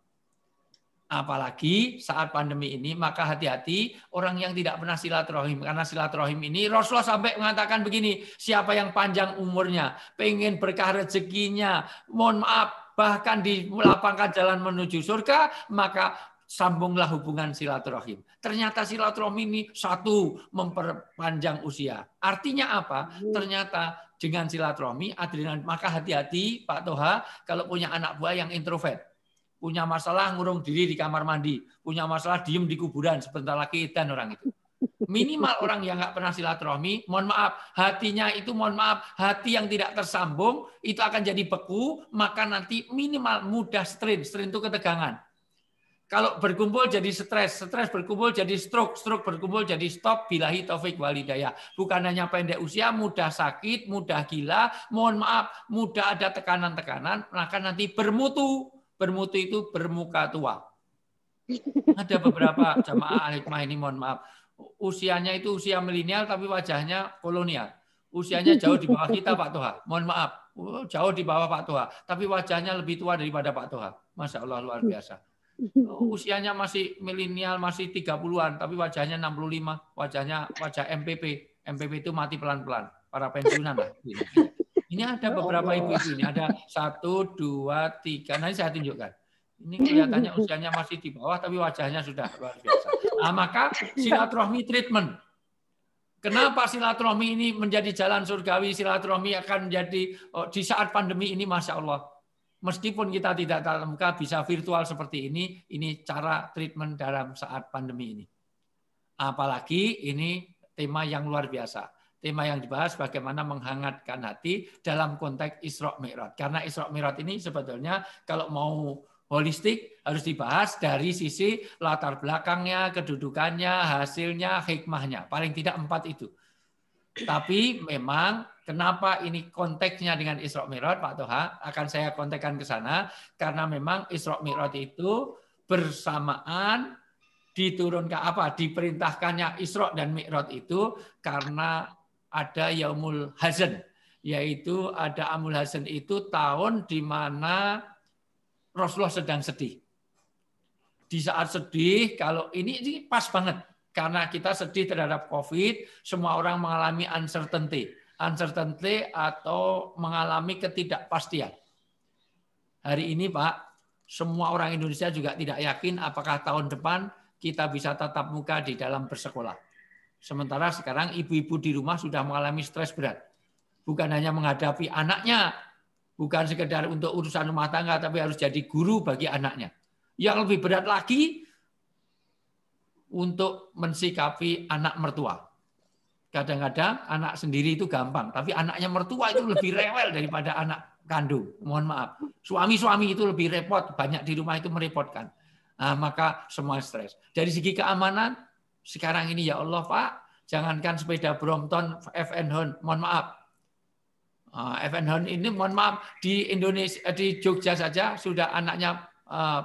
Apalagi saat pandemi ini, maka hati-hati orang yang tidak pernah silaturahim. Karena silaturahim ini Rasulullah sampai mengatakan begini, siapa yang panjang umurnya, pengen berkah rezekinya, mohon maaf, bahkan dilapangkan jalan menuju surga, maka sambunglah hubungan silaturahim. Ternyata silaturahim ini satu, memperpanjang usia. Artinya apa? Ternyata dengan silaturahmi, adrenalin. Maka hati-hati Pak Toha, kalau punya anak buah yang introvert. Punya masalah ngurung diri di kamar mandi, punya masalah diem di kuburan, sebentar lagi edan orang itu. Minimal orang yang nggak pernah silaturahmi, mohon maaf, hatinya itu hati yang tidak tersambung, itu akan jadi beku, maka nanti minimal mudah strain itu ketegangan. Kalau berkumpul jadi stres berkumpul jadi stroke berkumpul jadi stop, billahi taufik walhidayah. Bukan hanya pendek usia, mudah sakit, mudah gila, mohon maaf, mudah ada tekanan-tekanan, maka nanti bermutu itu bermuka tua. Ada beberapa jamaah al-hikmah ini, mohon maaf, usianya itu usia milenial tapi wajahnya kolonial. Usianya jauh di bawah kita Pak Toha. Mohon maaf, jauh di bawah Pak Toha, tapi wajahnya lebih tua daripada Pak Toha. Masya Allah, luar biasa. Usianya masih milenial, masih 30-an, tapi wajahnya 65, wajah MPP. MPP itu mati pelan-pelan, para pensiunan lah. Ini ada beberapa ibu-ibu ini, ada 1, 2, 3. Nanti saya tunjukkan. Ini kelihatannya usianya masih di bawah, tapi wajahnya sudah luar biasa. Nah, maka silaturahmi treatment. Kenapa silaturahmi ini menjadi jalan surgawi? Silaturahmi akan menjadi di saat pandemi ini, masya Allah. Meskipun kita tidak tatap muka, bisa virtual seperti ini cara treatment dalam saat pandemi ini. Apalagi ini tema yang luar biasa. Tema yang dibahas bagaimana menghangatkan hati dalam konteks Isra Mi'raj. Karena Isra Mi'raj ini sebetulnya kalau mau holistik harus dibahas dari sisi latar belakangnya, kedudukannya, hasilnya, hikmahnya. Paling tidak 4 itu. Tapi memang kenapa ini konteksnya dengan Isra Mi'raj, Pak Toha, akan saya kontekkan ke sana. Karena memang Isra Mi'raj itu bersamaan diperintahkannya Isra dan Mi'raj itu karena ada Yaumul Hazan, yaitu ada Amul Hazan itu tahun di mana Rasulullah sedang sedih. Di saat sedih, kalau ini pas banget, karena kita sedih terhadap COVID, semua orang mengalami uncertainty atau mengalami ketidakpastian. Hari ini Pak, semua orang Indonesia juga tidak yakin apakah tahun depan kita bisa tatap muka di dalam bersekolah. Sementara sekarang ibu-ibu di rumah sudah mengalami stres berat. Bukan hanya menghadapi anaknya, bukan sekedar untuk urusan rumah tangga, tapi harus jadi guru bagi anaknya. Yang lebih berat lagi, untuk mensikapi anak mertua. Kadang-kadang anak sendiri itu gampang, tapi anaknya mertua itu lebih rewel daripada anak kandung. Mohon maaf. Suami-suami itu lebih repot, banyak di rumah itu merepotkan. Nah, maka semua stres. Dari segi keamanan, sekarang ini ya Allah Pak, jangankan sepeda Brompton, FN Honda, mohon maaf. FN Honda ini mohon maaf di Indonesia, di Jogja saja sudah anaknya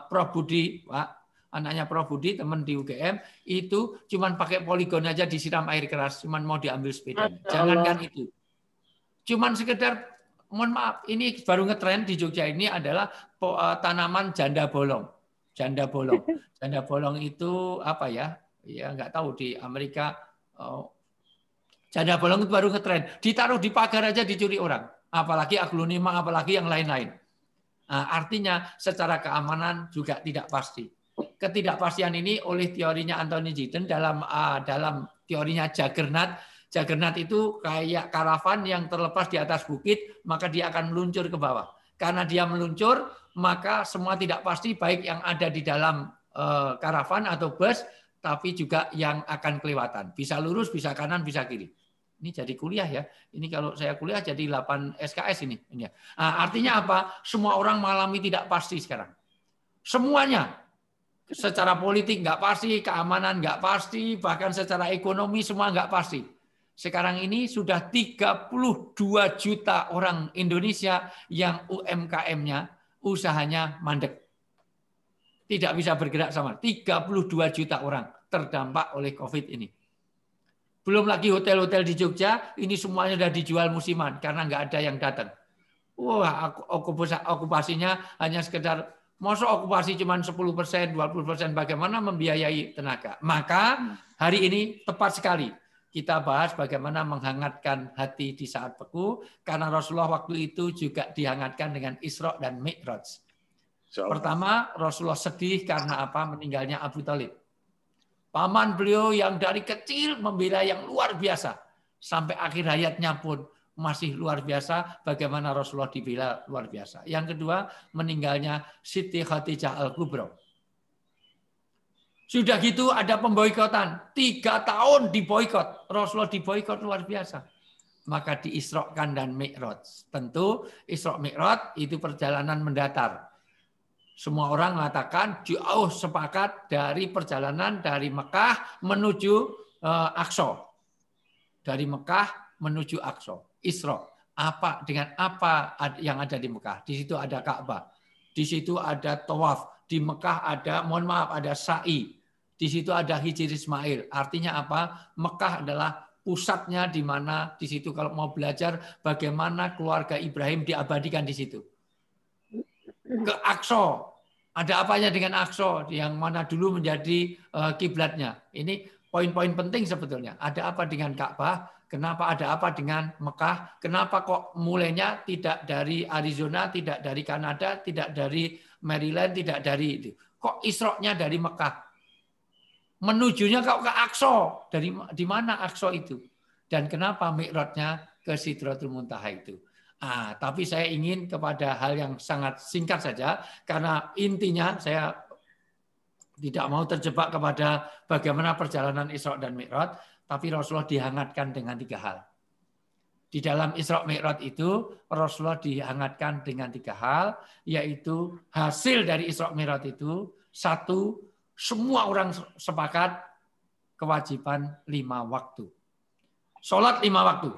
Prof Budi, Pak, anaknya Prof Budi, teman di UGM, itu cuman pakai poligon aja disiram air keras, cuman mau diambil sepeda. Jangankan itu, cuman sekedar, mohon maaf, ini baru ngetren di Jogja ini adalah tanaman janda bolong. Janda bolong. Janda bolong itu apa ya? Ya nggak tahu di Amerika. Janda bolong itu baru ngetren. Ditaruh di pagar aja dicuri orang. Apalagi aglonema, apalagi yang lain-lain. Nah, artinya secara keamanan juga tidak pasti. Ketidakpastian ini oleh teorinya Anthony Giddens dalam teorinya Juggernaut. Juggernaut itu kayak karavan yang terlepas di atas bukit, maka dia akan meluncur ke bawah. Karena dia meluncur, maka semua tidak pasti, baik yang ada di dalam karavan atau bus, tapi juga yang akan kelewatan. Bisa lurus, bisa kanan, bisa kiri. Ini jadi kuliah ya. Ini kalau saya kuliah jadi 8 SKS ini. Nah, artinya apa? Semua orang mengalami tidak pasti sekarang. Semuanya. secara politik nggak pasti, keamanan nggak pasti, bahkan secara ekonomi semua nggak pasti. Sekarang ini sudah 32 juta orang Indonesia yang UMKM-nya, usahanya mandek. Tidak bisa bergerak sama. 32 juta orang terdampak oleh COVID ini. Belum lagi hotel-hotel di Jogja, ini semuanya sudah dijual musiman karena nggak ada yang datang. Wah, okupasinya hanya sekedar, masa okupasi cuma 10%, 20%, bagaimana membiayai tenaga. Maka hari ini tepat sekali kita bahas bagaimana menghangatkan hati di saat beku, karena Rasulullah waktu itu juga dihangatkan dengan Isra dan Mi'raj. Pertama, Rasulullah sedih karena apa? Meninggalnya Abu Thalib. Paman beliau yang dari kecil membela yang luar biasa. Sampai akhir hayatnya pun masih luar biasa bagaimana Rasulullah dibela luar biasa. Yang kedua, meninggalnya Siti Khadijah Al-Kubra. Sudah gitu ada pemboikotan. 3 tahun diboikot. Rasulullah diboikot luar biasa. Maka diisrokan dan Mi'raj. Tentu Isra Mi'raj itu perjalanan mendatar. Semua orang mengatakan jauh sepakat dari perjalanan dari Mekah menuju Aqsa. Dari Mekah menuju Aqsa. Isra. Apa dengan apa yang ada di Mekah? Di situ ada Ka'bah. Di situ ada tawaf. Di Mekah ada, mohon maaf, ada sa'i. Di situ ada Hijri Ismail. Artinya apa? Mekah adalah pusatnya di mana di situ kalau mau belajar bagaimana keluarga Ibrahim diabadikan di situ. Ke Aqsa. Ada apanya dengan Aqsa yang mana dulu menjadi kiblatnya. Ini poin-poin penting sebetulnya. Ada apa dengan Ka'bah? Kenapa ada apa dengan Mekah? Kenapa kok mulainya tidak dari Arizona, tidak dari Kanada, tidak dari Maryland, tidak dari itu. Kok Isra-nya dari Mekah? Menujunya kok ke Aqsa. Di mana Aqsa itu? Dan kenapa Mi'rajnya ke Sidratul Muntaha itu? Tapi saya ingin kepada hal yang sangat singkat saja, karena intinya saya tidak mau terjebak kepada bagaimana perjalanan Isra dan Mi'raj, tapi Rasulullah dihangatkan dengan 3 hal. Di dalam Isra Mi'raj itu Rasulullah dihangatkan dengan 3 hal, yaitu hasil dari Isra Mi'raj itu, 1, semua orang sepakat kewajiban 5 waktu. Sholat 5 waktu.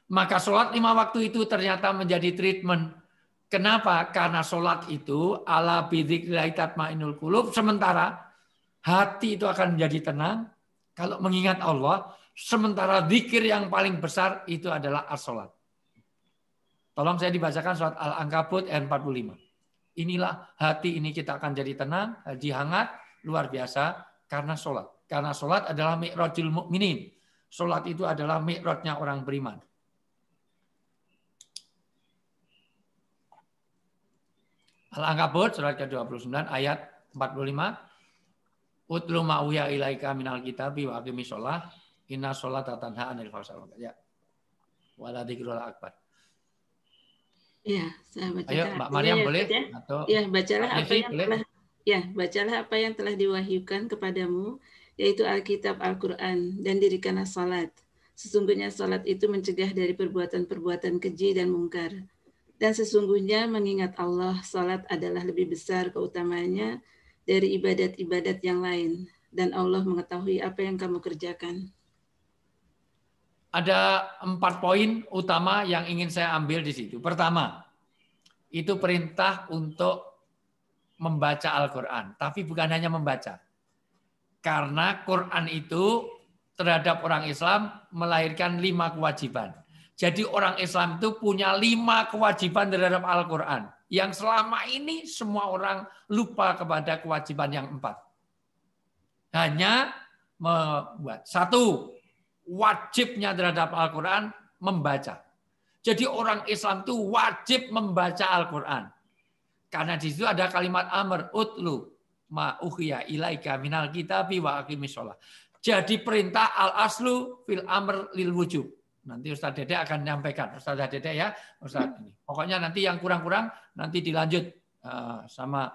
Maka sholat 5 waktu itu ternyata menjadi treatment. Kenapa? Karena sholat itu ala bidzikrillah tatmainnul qulub. Sementara hati itu akan menjadi tenang kalau mengingat Allah. Sementara zikir yang paling besar itu adalah as-sholat. Tolong saya dibacakan surat Al-Ankabut ayat 45. Inilah hati ini kita akan jadi tenang, jadi hangat, luar biasa karena sholat. Karena sholat adalah mi'rajul mu'minin. Sholat itu adalah mi'rajnya orang beriman. Al-Ankabut surat ke-29 ayat 45. Utlu ma'uya ilaika minal kitabi wa aqimi sholah. Inna sholata tanha 'anil fahsya'i wal munkar. Ya. Wala dzikrul akbar. Iya, saya bacakan. Ayo, Mbak Maryam boleh? Atau ya, bacalah apa yang boleh? Bacalah apa yang telah diwahyukan kepadamu, yaitu Alkitab Al-Qur'an, dan dirikanlah salat. Sesungguhnya salat itu mencegah dari perbuatan-perbuatan keji dan mungkar. Dan sesungguhnya mengingat Allah, salat adalah lebih besar keutamaannya dari ibadat-ibadat yang lain. Dan Allah mengetahui apa yang kamu kerjakan. Ada 4 poin utama yang ingin saya ambil di situ. Pertama, itu perintah untuk membaca Al-Quran. Tapi bukan hanya membaca. Karena Quran itu terhadap orang Islam melahirkan 5 kewajiban. Jadi orang Islam itu punya 5 kewajiban terhadap Al-Quran. Yang selama ini semua orang lupa kepada kewajiban yang 4. Hanya membuat. 1, wajibnya terhadap Al-Quran membaca. Jadi orang Islam itu wajib membaca Al-Quran. Karena di situ ada kalimat amr, utlu ma uhiya ilaika minal kitabi wa aqimis shalah. Jadi perintah al-aslu fil amr lil wujub. Nanti Ustaz Dede akan menyampaikan. Ustaz Dede ya, Ustaz ini. Pokoknya nanti yang kurang-kurang nanti dilanjut sama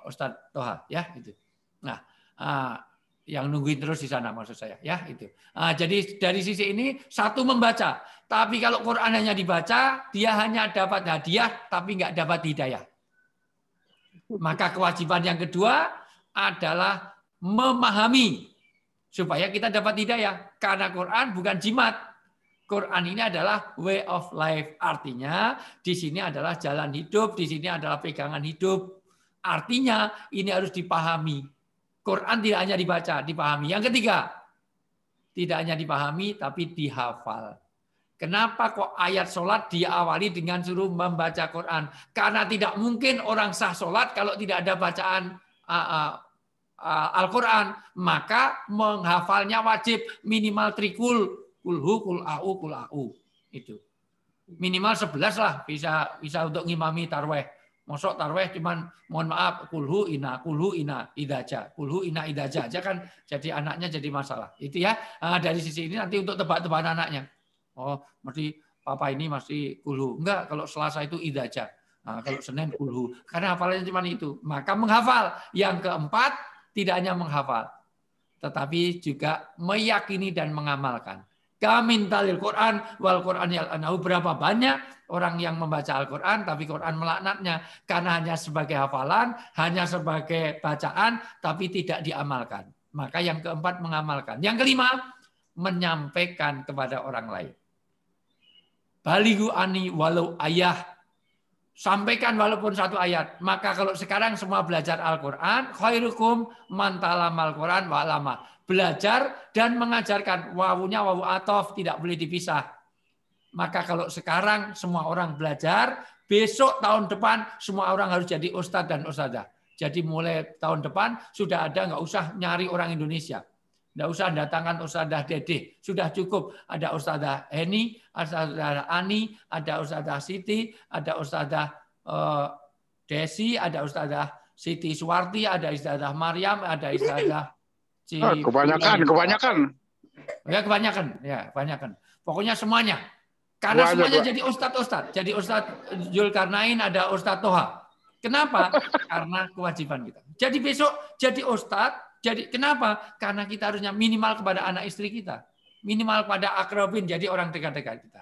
Ustaz Toha ya itu. Nah, yang nungguin terus di sana maksud saya ya itu. Jadi dari sisi ini 1 membaca. Tapi kalau Quran hanya dibaca, dia hanya dapat hadiah tapi nggak dapat hidayah. Maka kewajiban yang kedua, adalah memahami supaya kita dapat hidayah. Karena Quran bukan jimat. Quran ini adalah way of life. Artinya di sini adalah jalan hidup, di sini adalah pegangan hidup. Artinya ini harus dipahami. Quran tidak hanya dibaca, dipahami. Yang ketiga, tidak hanya dipahami tapi dihafal. Kenapa kok ayat sholat diawali dengan suruh membaca Quran? Karena tidak mungkin orang sah sholat kalau tidak ada bacaan Al-Quran. Maka menghafalnya wajib minimal trikul. Kulhu, kul'a'u, kul'a'u. Itu. Minimal 11 lah bisa untuk ngimami tarweh. Mosok tarweh cuman mohon maaf kulhu ina idaja. Kulhu ina idaja aja kan jadi anaknya jadi masalah. Itu ya. Nah, dari sisi ini nanti untuk tebak-tebakan anaknya. Oh, mesti papa ini masih kulhu. Enggak, kalau Selasa itu idaja. Nah, kalau Senin kulhu. Karena hafalannya cuma itu. Maka menghafal. Yang keempat, tidak hanya menghafal. Tetapi juga meyakini dan mengamalkan. Kamin talil Quran wal Quran yal'anahu. Berapa banyak orang yang membaca Al-Quran, tapi Quran melaknatnya. Karena hanya sebagai hafalan, hanya sebagai bacaan, tapi tidak diamalkan. Maka yang keempat, mengamalkan. Yang kelima, menyampaikan kepada orang lain. Balighu ani walau ayah. Sampaikan walaupun satu ayat. Maka kalau sekarang semua belajar Al-Quran, khairukum man talamal Quran wa alama. Belajar dan mengajarkan. Wawunya wawu atof, tidak boleh dipisah. Maka kalau sekarang semua orang belajar, besok tahun depan semua orang harus jadi ustadz dan ustadzah. Jadi mulai tahun depan sudah ada, nggak usah nyari orang Indonesia. Nggak usah datangkan Ustadzah Dede. Sudah cukup. Ada Ustadzah Heni, ada Ustadzah Ani, ada Ustadzah Siti, ada Ustadzah Desi, ada Ustadzah Siti Suwarti, ada Ustadzah Maryam, ada Ustadzah Kebanyakan. Ya, kebanyakan. Pokoknya semuanya. Karena semuanya jadi Ustadz. Jadi Ustadz Zulkarnain, ada Ustadz Toha. Kenapa? Karena kewajiban kita. Jadi besok jadi Ustadz. Jadi kenapa? Karena kita harusnya minimal kepada anak istri kita. Minimal kepada akrabin, jadi orang dekat-dekat kita.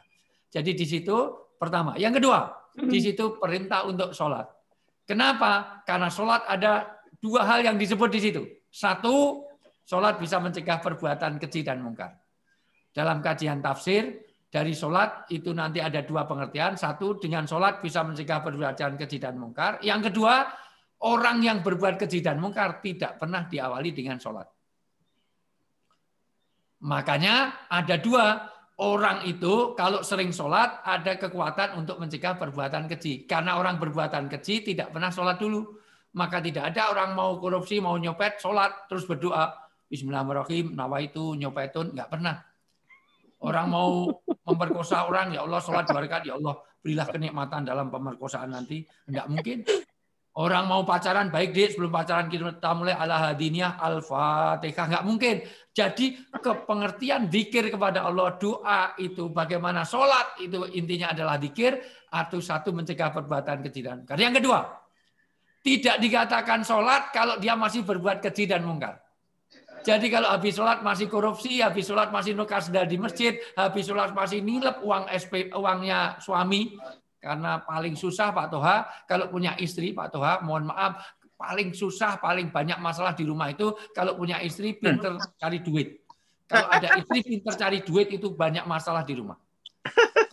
Jadi di situ pertama. Yang kedua, di situ perintah untuk sholat. Kenapa? Karena sholat ada dua hal yang disebut di situ. Satu, sholat bisa mencegah perbuatan keji dan mungkar. Dalam kajian tafsir, dari sholat itu nanti ada dua pengertian. Satu, dengan sholat bisa mencegah perbuatan keji dan mungkar. Yang kedua, orang yang berbuat keji dan mungkar tidak pernah diawali dengan sholat. Makanya ada dua. Orang itu kalau sering sholat ada kekuatan untuk mencegah perbuatan keji. Karena orang berbuatan keji tidak pernah sholat dulu. Maka tidak ada orang mau korupsi, mau nyopet, sholat, terus berdoa. Bismillahirrahmanirrahim, nawaitu, nyopetun. Nggak pernah. Orang mau memperkosa orang, ya Allah sholat 2 rakaat, ya Allah berilah kenikmatan dalam pemerkosaan nanti. Nggak mungkin. Orang mau pacaran, baik deh sebelum pacaran kita mulai ala hadiniyah al-fatihah. Nggak mungkin. Jadi kepengertian zikir kepada Allah, doa itu bagaimana, sholat itu intinya adalah zikir, atau satu mencegah perbuatan keji dan mungkar. Yang kedua, tidak dikatakan sholat kalau dia masih berbuat keji dan mungkar. Jadi kalau habis sholat masih korupsi, habis sholat masih nukar sedar di masjid, habis sholat masih nilep uangnya suami. Karena paling susah Pak Toha, kalau punya istri Pak Toha, mohon maaf, paling susah, paling banyak masalah di rumah itu kalau punya istri pinter cari duit. Kalau ada istri pinter cari duit itu banyak masalah di rumah.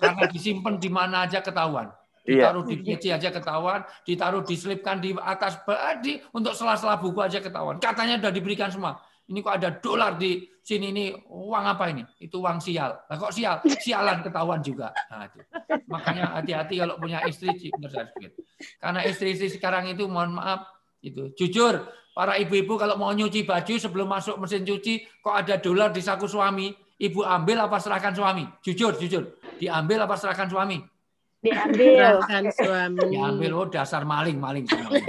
Karena disimpan di mana aja ketahuan. Ditaruh di PC aja ketahuan, ditaruh diselipkan di atas badi untuk sela-sela buku aja ketahuan. Katanya sudah diberikan semua. Ini kok ada dolar di sini, ini uang apa ini? Itu uang sial. Nah, kok sial? Sialan ketahuan juga. Nah, itu. Makanya hati-hati kalau punya istri. Karena istri-istri sekarang itu mohon maaf, itu jujur, para ibu-ibu kalau mau nyuci baju sebelum masuk mesin cuci, kok ada dolar di saku suami, ibu ambil apa serahkan suami? Jujur. Diambil apa serahkan suami? Diambil. Serahkan suami. Diambil, oh dasar maling semuanya.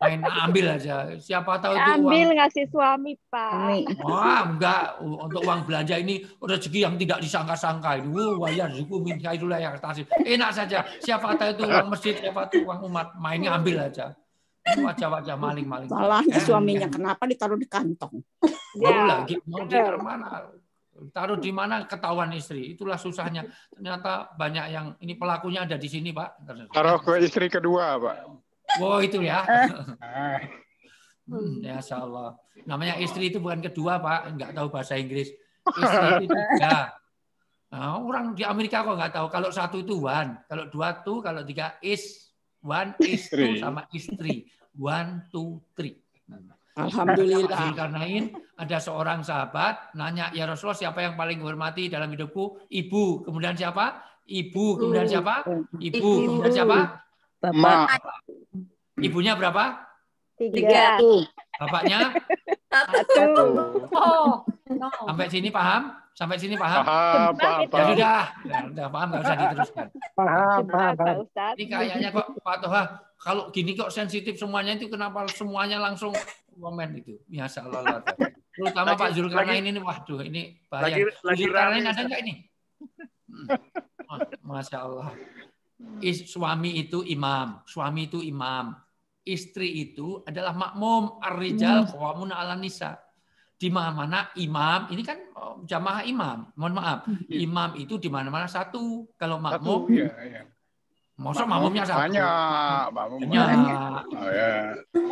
Main ambil aja. Siapa tahu itu ambil uang. Ngasih suami, Pak. Wah, enggak. Untuk uang belanja ini rezeki yang tidak disangka-sangka. Wayar rezeki minta itulah yang tasib. Enak saja. Siapa tahu itu uang masjid, siapa tahu uang umat. Mainnya ambil aja. Wajah-wajah maling. Salahnya suaminya kenapa ditaruh di kantong? Mau di mana? Taruh di mana ketahuan istri. Itulah susahnya. Ternyata banyak yang ini pelakunya ada di sini, Pak. Taruh ke istri kedua, Pak. Oh itu ya. Masya Allah. Namanya istri itu bukan kedua, Pak. Nggak tahu bahasa Inggris. Istri itu 3. Nah, orang di Amerika kok nggak tahu. Kalau 1 itu one. Kalau 2 tuh, kalau 3 is. 1 is 2 sama istri. 1, 2, 3. Alhamdulillah. Karena ada seorang sahabat nanya, ya Rasulullah, siapa yang paling dihormati dalam hidupku? Ibu. Kemudian siapa? Ibu. Kemudian siapa? Ibu. Kemudian siapa? Bapak. Ibunya berapa? 3. Bapaknya? 1. Oh. Sampai sini paham? Sampai sini paham? Paham. Ya sudah paham, nggak usah diteruskan. Paham. Ini kayaknya kok Pak Toha, kalau gini kok sensitif semuanya itu, kenapa semuanya langsung komen itu? Masya Allah. Luar biasa. Terutama Pak Zulkarnain ini, waduh ini bahaya. Zulkarnain ada nggak ini? Masya Allah. Suami itu imam. Istri itu adalah makmum. Ar-rijal qawwamuna 'alan nisa. Di mana-mana imam, ini kan jamaah imam. Mohon maaf, imam itu di mana-mana 1. Kalau makmum, masa makmumnya 1? Banyak.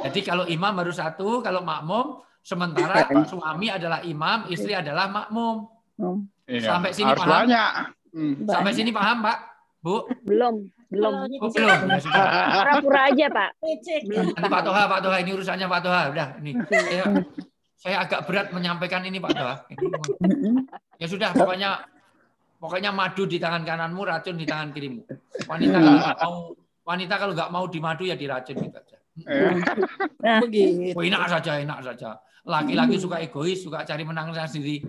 Jadi kalau imam baru 1, kalau makmum, sementara suami adalah imam, istri adalah makmum. Sampai sini paham? Sampai sini paham, Pak? Bu? Belum. Pura-pura aja, Pak. Nanti Pak Toha, ini urusannya Pak Toha. Udah, ini. Saya agak berat menyampaikan ini, Pak Toha. Ya sudah, pokoknya madu di tangan kananmu, racun di tangan kirimu. Wanita kalau nggak mau dimadu ya diracun gitu aja. Begitu. Enak saja. Laki-laki suka egois, suka cari menang sendiri.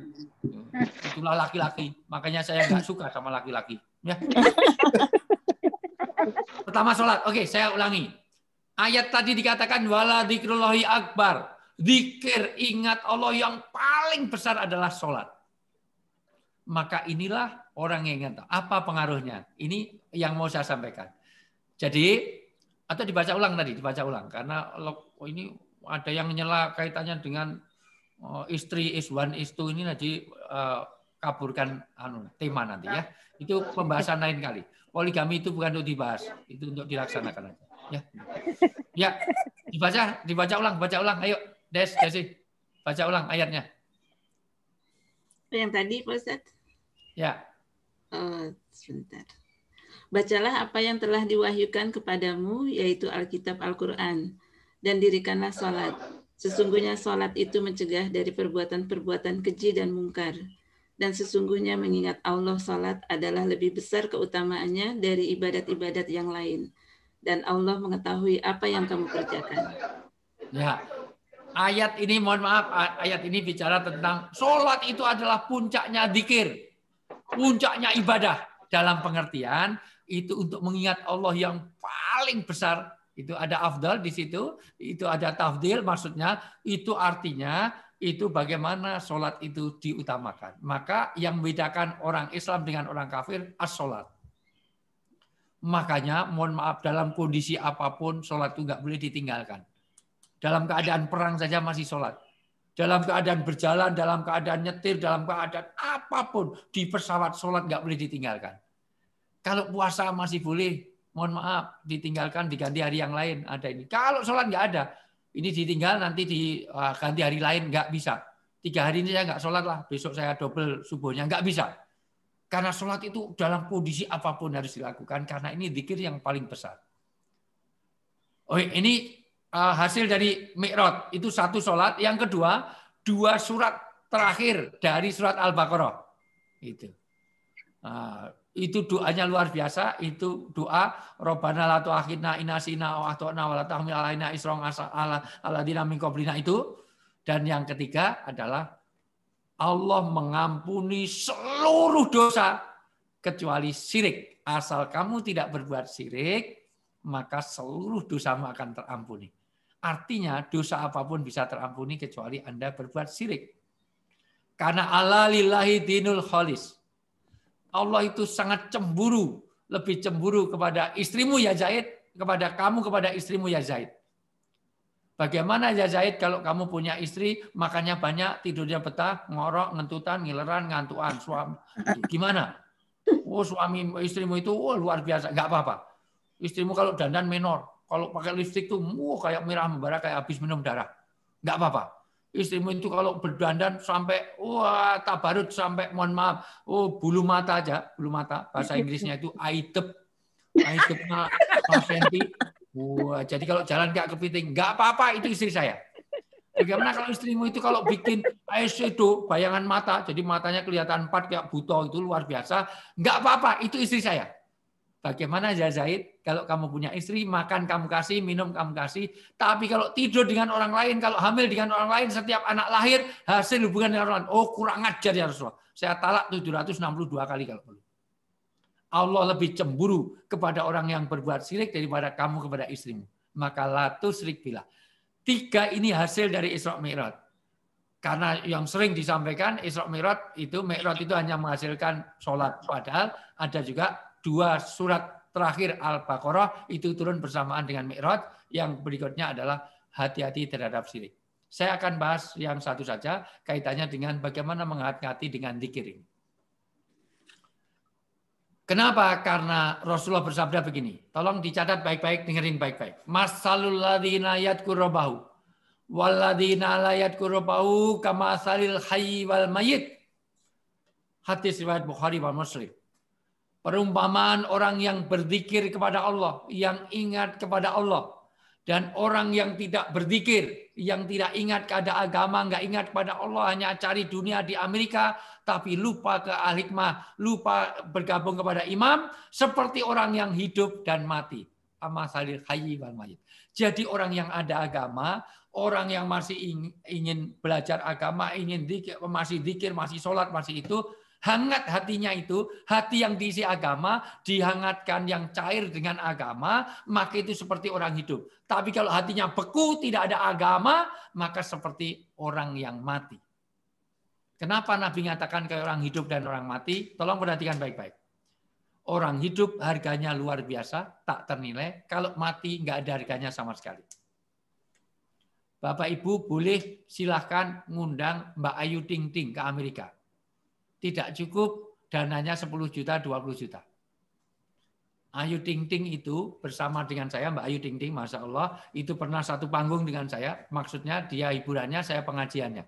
Itulah laki-laki. Makanya saya nggak suka sama laki-laki. Ya. Pertama sholat. Oke, saya ulangi. Ayat tadi dikatakan wala dzikrullahi akbar. Zikir, ingat Allah yang paling besar adalah sholat. Maka inilah orang yang ingat. Apa pengaruhnya? Ini yang mau saya sampaikan. Jadi, atau dibaca ulang tadi, karena ini ada yang nyela kaitannya dengan istri, is one, is two, ini nanti kaburkan tema nanti ya. Itu pembahasan lain kali. Poligami itu bukan untuk dibahas, itu untuk dilaksanakan aja. Ya, dibaca ulang, ayo. Desi, baca ulang ayatnya. Yang tadi, Pak Ustadz? Ya. Sebentar. Bacalah apa yang telah diwahyukan kepadamu, yaitu Alkitab Al-Quran, dan dirikanlah sholat. Sesungguhnya sholat itu mencegah dari perbuatan-perbuatan keji dan mungkar. Dan sesungguhnya mengingat Allah, sholat adalah lebih besar keutamaannya dari ibadat-ibadat yang lain. Dan Allah mengetahui apa yang kamu kerjakan. Ya. Ayat ini, mohon maaf, ayat ini bicara tentang sholat itu adalah puncaknya dzikir, puncaknya ibadah. Dalam pengertian itu untuk mengingat Allah yang paling besar. Itu ada afdal di situ, itu ada tafdil, maksudnya itu artinya itu bagaimana sholat itu diutamakan. Maka yang membedakan orang Islam dengan orang kafir as-sholat. Makanya mohon maaf, dalam kondisi apapun sholat itu nggak boleh ditinggalkan. Dalam keadaan perang saja masih sholat. Dalam keadaan berjalan, dalam keadaan nyetir, dalam keadaan apapun. Di pesawat sholat nggak boleh ditinggalkan. Kalau puasa masih boleh, mohon maaf, ditinggalkan diganti hari yang lain. Ada ini. Kalau sholat nggak ada, ini ditinggal nanti diganti hari lain, nggak bisa. 3 hari ini saya nggak sholat lah, besok saya double subuhnya. Nggak bisa. Karena sholat itu dalam kondisi apapun harus dilakukan. Karena ini dzikir yang paling besar. Oh, ini hasil dari Mi'raj itu 1 sholat, yang kedua 2 surat terakhir dari surat Al-Baqarah itu doanya luar biasa. Itu doa Rabbana la tu'akhidna in nasina aw akhtana wa la tahmil alaina isran alladziina min qablina itu. Dan yang ketiga adalah Allah mengampuni seluruh dosa kecuali syirik. Asal kamu tidak berbuat syirik, maka seluruh dosamu akan terampuni. Artinya dosa apapun bisa terampuni kecuali Anda berbuat syirik. Karena Allah lillahi dinul khalis. Allah itu sangat cemburu, lebih cemburu kepada istrimu ya Zaid, kepada kamu, kepada istrimu ya Zaid. Bagaimana ya Zaid kalau kamu punya istri, makannya banyak, tidurnya betah, ngorok, ngentutan, ngileran, ngantuan, suami. Gimana? Oh suami istrimu itu luar biasa, nggak apa-apa. Istrimu kalau dandan menor, kalau pakai lipstik tuh kayak merah membara, kayak habis minum darah. Nggak apa-apa. Istrimu itu kalau berdandan sampai wah tabarut sampai mohon maaf, bulu mata aja, bulu mata bahasa Inggrisnya itu aitep, aitepnya 5 cm. Wah, jadi kalau jalan kayak kepiting, nggak apa-apa, itu istri saya. Bagaimana kalau istrimu itu kalau bikin eyeshadow bayangan mata, jadi matanya kelihatan 4 kayak buto, itu luar biasa, nggak apa-apa, itu istri saya. Bagaimana ya Zaid? Kalau kamu punya istri, makan kamu kasih, minum kamu kasih. Tapi kalau tidur dengan orang lain, kalau hamil dengan orang lain, setiap anak lahir, hasil hubungan dengan orang lain. Oh, kurang ajar ya Rasulullah. Saya talak 762 kali kalau perlu. Allah lebih cemburu kepada orang yang berbuat syirik daripada kamu kepada istrimu. Maka la tusyrik billah. 3 ini hasil dari Isra Mi'raj. Karena yang sering disampaikan, Isra Mi'raj itu hanya menghasilkan sholat. Padahal ada juga 2 surat terakhir Al-Baqarah itu turun bersamaan dengan Mi'raj. Yang berikutnya adalah hati-hati terhadap syirik. Saya akan bahas yang satu saja kaitannya dengan bagaimana menghati-hati dengan zikir ini. Kenapa? Karena Rasulullah bersabda begini. Tolong dicatat baik-baik, dengerin baik-baik. Masalul ladzina yadhkurubahu walladzina la yadhkurubahu kamasalil hayy wal mayyit. Hadis riwayat Bukhari dan Muslim. Perumpamaan orang yang berzikir kepada Allah, yang ingat kepada Allah, dan orang yang tidak berzikir, yang tidak ingat kepada agama, nggak ingat kepada Allah, hanya cari dunia di Amerika, tapi lupa ke al-hikmah, lupa bergabung kepada imam, seperti orang yang hidup dan mati. Amasalil hayy wal mayyit. Jadi orang yang ada agama, orang yang masih ingin belajar agama, ingin zikir, masih zikir, masih sholat, masih itu, hangat hatinya itu, hati yang diisi agama, dihangatkan yang cair dengan agama, maka itu seperti orang hidup. Tapi kalau hatinya beku, tidak ada agama, maka seperti orang yang mati. Kenapa Nabi mengatakan kayak orang hidup dan orang mati? Tolong perhatikan baik-baik. Orang hidup harganya luar biasa, tak ternilai. Kalau mati, nggak ada harganya sama sekali. Bapak Ibu boleh silahkan ngundang Mbak Ayu Ting Ting ke Amerika. Tidak cukup dananya 10 juta, 20 juta. Ayu Ting Ting itu bersama dengan saya, Mbak Ayu Ting Ting, Masya Allah, itu pernah satu panggung dengan saya. Maksudnya dia hiburannya, saya pengajiannya.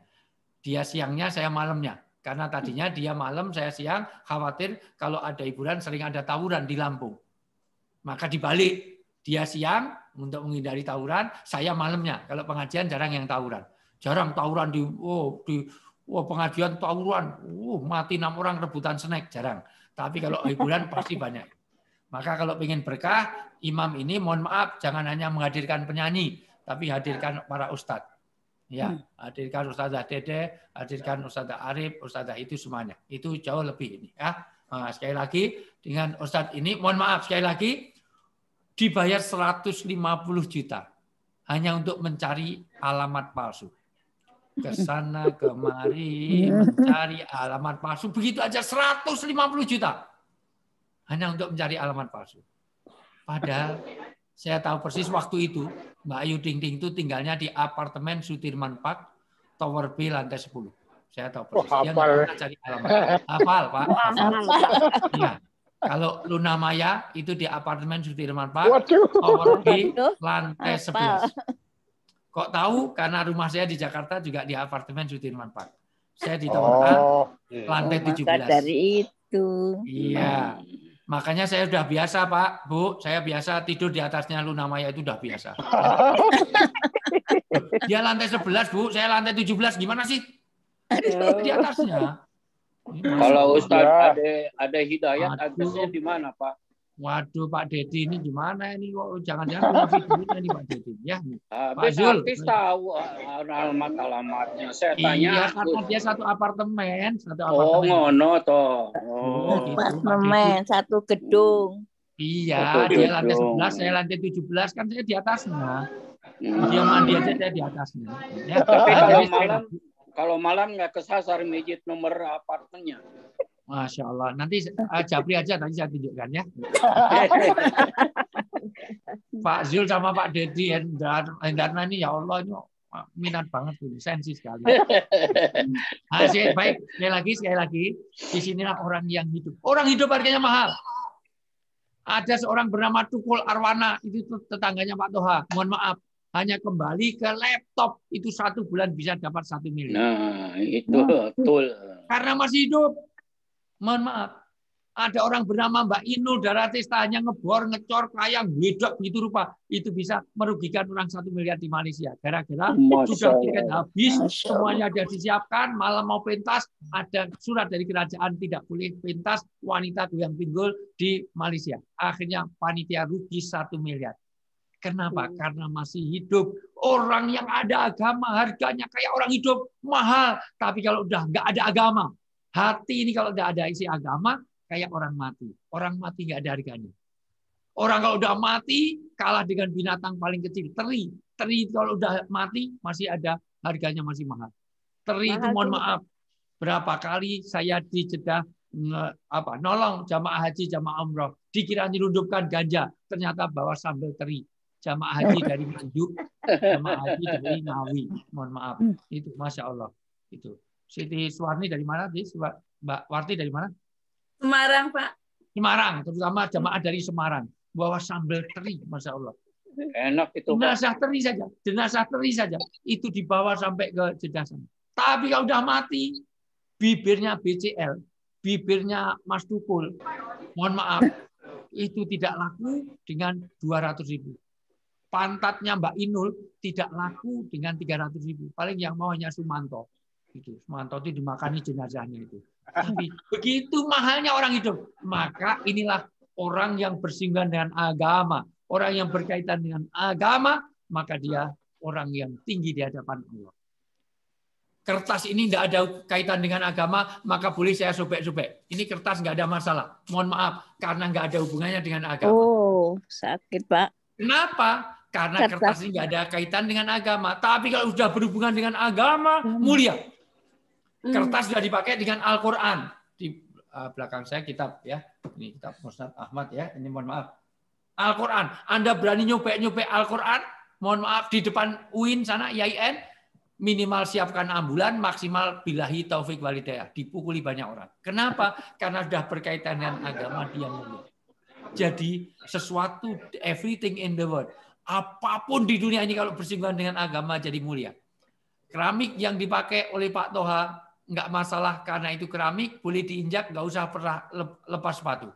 Dia siangnya, saya malamnya. Karena tadinya dia malam, saya siang, khawatir kalau ada hiburan sering ada tawuran di Lampung. Maka dibalik, dia siang untuk menghindari tawuran, saya malamnya. Kalau pengajian jarang yang tawuran. Jarang tawuran di pengajian tawuran, mati 6 orang rebutan snack, jarang. Tapi kalau hiburan pasti banyak. Maka kalau ingin berkah, imam ini mohon maaf jangan hanya menghadirkan penyanyi, tapi hadirkan para ustadz. Ya, hadirkan Ustazah Dede, hadirkan Ustazah Arif, Ustazah itu semuanya. Itu jauh lebih ini. Ya. Nah, sekali lagi dengan ustadz ini, mohon maaf sekali lagi, dibayar 150 juta hanya untuk mencari alamat palsu. Kesana kemari mencari alamat palsu, begitu aja 150 juta hanya untuk mencari alamat palsu. Padahal saya tahu persis waktu itu Mbak Ayu Ting Ting itu tinggalnya di apartemen Sudirman Park Tower B lantai 10. Saya tahu persis. Dia nggak pernah cari alamat. Hafal Pak. Iya. Kalau Luna Maya itu di apartemen Sudirman Park Tower B lantai 11. Kok tahu? Karena rumah saya di Jakarta juga di apartemen Sudirman Park. Saya di Tower A, lantai 17. Dari itu. Iya. Makanya saya sudah biasa, Pak, Bu. Saya biasa tidur di atasnya Luna Maya itu udah biasa. Dia lantai 11, Bu. Saya lantai 17. Gimana sih? Di atasnya. Kalau Ustaz ada hidayat, adresnya di mana, Pak? Waduh, Pak Dedi ini gimana ini? Jangan-jangan punya videonya nih Pak Dedi. Ya. Pak Zul. Artis tahu alamatnya. Saya tanya. Iya, karena dia satu apartemen. Oh, ngono toh. Gitu, apartemen, satu gedung. Iya, dia lantai 11, saya lantai 17, kan saya di atasnya. Dia mandi aja, saya di atasnya. Ya. Tapi kalau malam nggak kesasar mijit nomor apartemennya. Masya Allah. Nanti Japri aja nanti saya tunjukkan ya. Pak Zul sama Pak Dedi Hendarna ini ya Allah ini minat banget ini, sensi sekali. Baik, sekali lagi disinilah orang yang hidup. Orang hidup harganya mahal. Ada seorang bernama Tukul Arwana, itu tetangganya Pak Toha. Mohon maaf, hanya kembali ke laptop itu 1 bulan bisa dapat 1 miliar. Nah, itu betul. Karena masih hidup. Mohon maaf. Ada orang bernama Mbak Inul Daratista hanya ngebor, ngecor, kayang, wedok begitu rupa. Itu bisa merugikan orang 1 miliar di Malaysia. Gara-gara sudah tiket habis, semuanya sudah disiapkan, malam mau pentas, ada surat dari kerajaan tidak boleh pentas, wanita goyang pinggul di Malaysia. Akhirnya panitia rugi 1 miliar. Kenapa? Karena masih hidup. Orang yang ada agama harganya kayak orang hidup mahal. Tapi kalau udah nggak ada agama, hati ini kalau nggak ada isi agama, kayak orang mati. Orang mati nggak ada harganya. Orang kalau udah mati kalah dengan binatang paling kecil. Teri. Teri kalau udah mati masih ada harganya, masih mahal. Teri itu mohon maaf. Berapa kali saya di Jeddah nolong jamaah haji, jamaah umroh. Dikira nyelundupkan ganja, ternyata bawa sambal teri. Jamaah haji dari Nganjuk, jamaah haji dari Ngawi. Mohon maaf. Itu Masya Allah. Itu. Siti Suwarni dari mana? Mbak Warti dari mana? Semarang, Pak. Semarang, terutama jamaah dari Semarang. Bawa sambal teri, Masya Allah. Enak itu. Jenazah teri saja. Itu dibawa sampai ke Jeddah sana. Tapi kalau udah mati, bibirnya BCL, bibirnya Mas Tukul, mohon maaf, itu tidak laku dengan 200.000. Pantatnya Mbak Inul tidak laku dengan 300.000. Paling yang mau hanya Sumanto. Itu Sumanto itu dimakani jenazahnya itu. Tapi begitu mahalnya orang hidup, maka inilah orang yang bersinggungan dengan agama, orang yang berkaitan dengan agama, maka dia orang yang tinggi di hadapan Allah. Kertas ini tidak ada kaitan dengan agama, maka boleh saya sobek-sobek. Ini kertas nggak ada masalah. Mohon maaf, karena nggak ada hubungannya dengan agama. Oh, sakit, Pak. Kenapa? Karena kertas ini nggak ada kaitan dengan agama. Tapi kalau sudah berhubungan dengan agama, mulia. Kertas sudah dipakai dengan Al-Quran. Di belakang saya kitab ya. Ini kitab Ustaz Ahmad ya. Ini mohon maaf. Al-Quran. Anda berani nyopek-nyopek Al-Quran? Mohon maaf di depan UIN sana, IAIN. Minimal siapkan ambulan, maksimal billahi taufik walhidayah. Dipukuli banyak orang. Kenapa? Karena sudah berkaitan dengan agama dia mulia. Jadi sesuatu, everything in the world. Apapun di dunia ini kalau bersinggungan dengan agama jadi mulia. Keramik yang dipakai oleh Pak Toha nggak masalah karena itu keramik, boleh diinjak, nggak usah pernah lepas sepatu.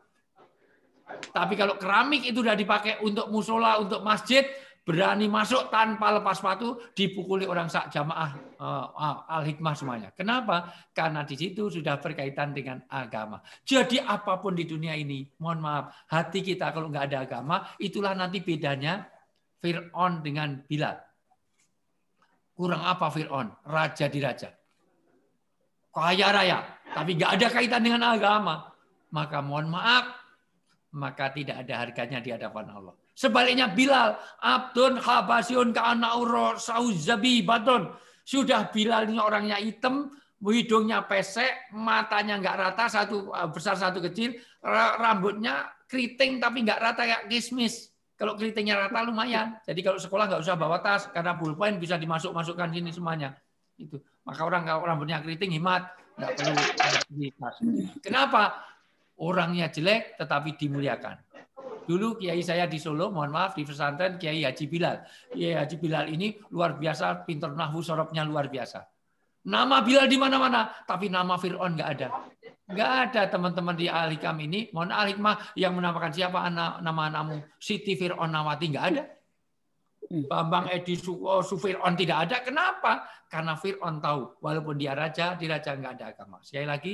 Tapi kalau keramik itu udah dipakai untuk musola, untuk masjid, berani masuk tanpa lepas sepatu, dipukuli orang sak jamaah Al-Hikmah semuanya. Kenapa? Karena di situ sudah berkaitan dengan agama. Jadi apapun di dunia ini, mohon maaf, hati kita kalau nggak ada agama, itulah nanti bedanya Fir'aun dengan Bilal. Kurang apa Fir'aun? Raja di raja. Kaya raya. Tapi nggak ada kaitan dengan agama. Maka mohon maaf, maka tidak ada harganya di hadapan Allah. Sebaliknya Bilal, Abdun Habasyun Ka'anauro Sauzabi Baton. Sudah Bilal ini orangnya hitam, hidungnya pesek, matanya nggak rata, satu besar satu kecil, rambutnya keriting tapi nggak rata kayak kismis. Kalau keritingnya rata lumayan. Jadi kalau sekolah nggak usah bawa tas karena pulpen bisa dimasukkan sini semuanya. Itu. Maka orang kalau rambutnya keriting hemat, nggak perlu ada di tas. Kenapa? Orangnya jelek tetapi dimuliakan. Dulu kiai saya di Solo, mohon maaf, di pesantren Kiai Haji Bilal. Kiai Haji Bilal ini luar biasa, pintar nahwu, sorobnya luar biasa. Nama Bilal di mana-mana, tapi nama Fir'aun nggak ada. Nggak ada teman-teman di Al-Hikam ini, mohon Al-Hikmah yang menamakan siapa nama anakmu? Siti Fir'aun Nawati, nggak ada. Bambang Edi Fir'aun tidak ada. Kenapa? Karena Fir'aun tahu, walaupun dia raja, di raja nggak ada agama. Sekali lagi,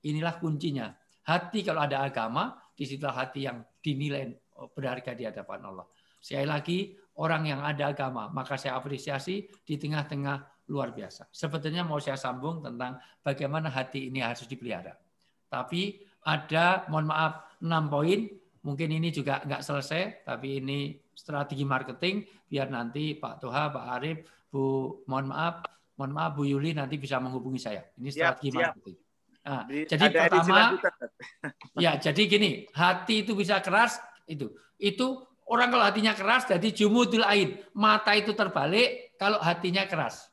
inilah kuncinya. Hati kalau ada agama, disitulah hati yang dinilai berharga di hadapan Allah. Sekali lagi, orang yang ada agama, maka saya apresiasi di tengah-tengah luar biasa. Sebetulnya mau saya sambung tentang bagaimana hati ini harus dipelihara. Tapi ada, mohon maaf, 6 poin. Mungkin ini juga nggak selesai, tapi ini strategi marketing, biar nanti Pak Toha, Pak Arif, mohon maaf, Bu Yuli nanti bisa menghubungi saya. Ini strategi marketing. Nah, jadi pertama, ya jadi gini, hati itu bisa keras, itu orang kalau hatinya keras jadi jumudul ain, mata itu terbalik kalau hatinya keras.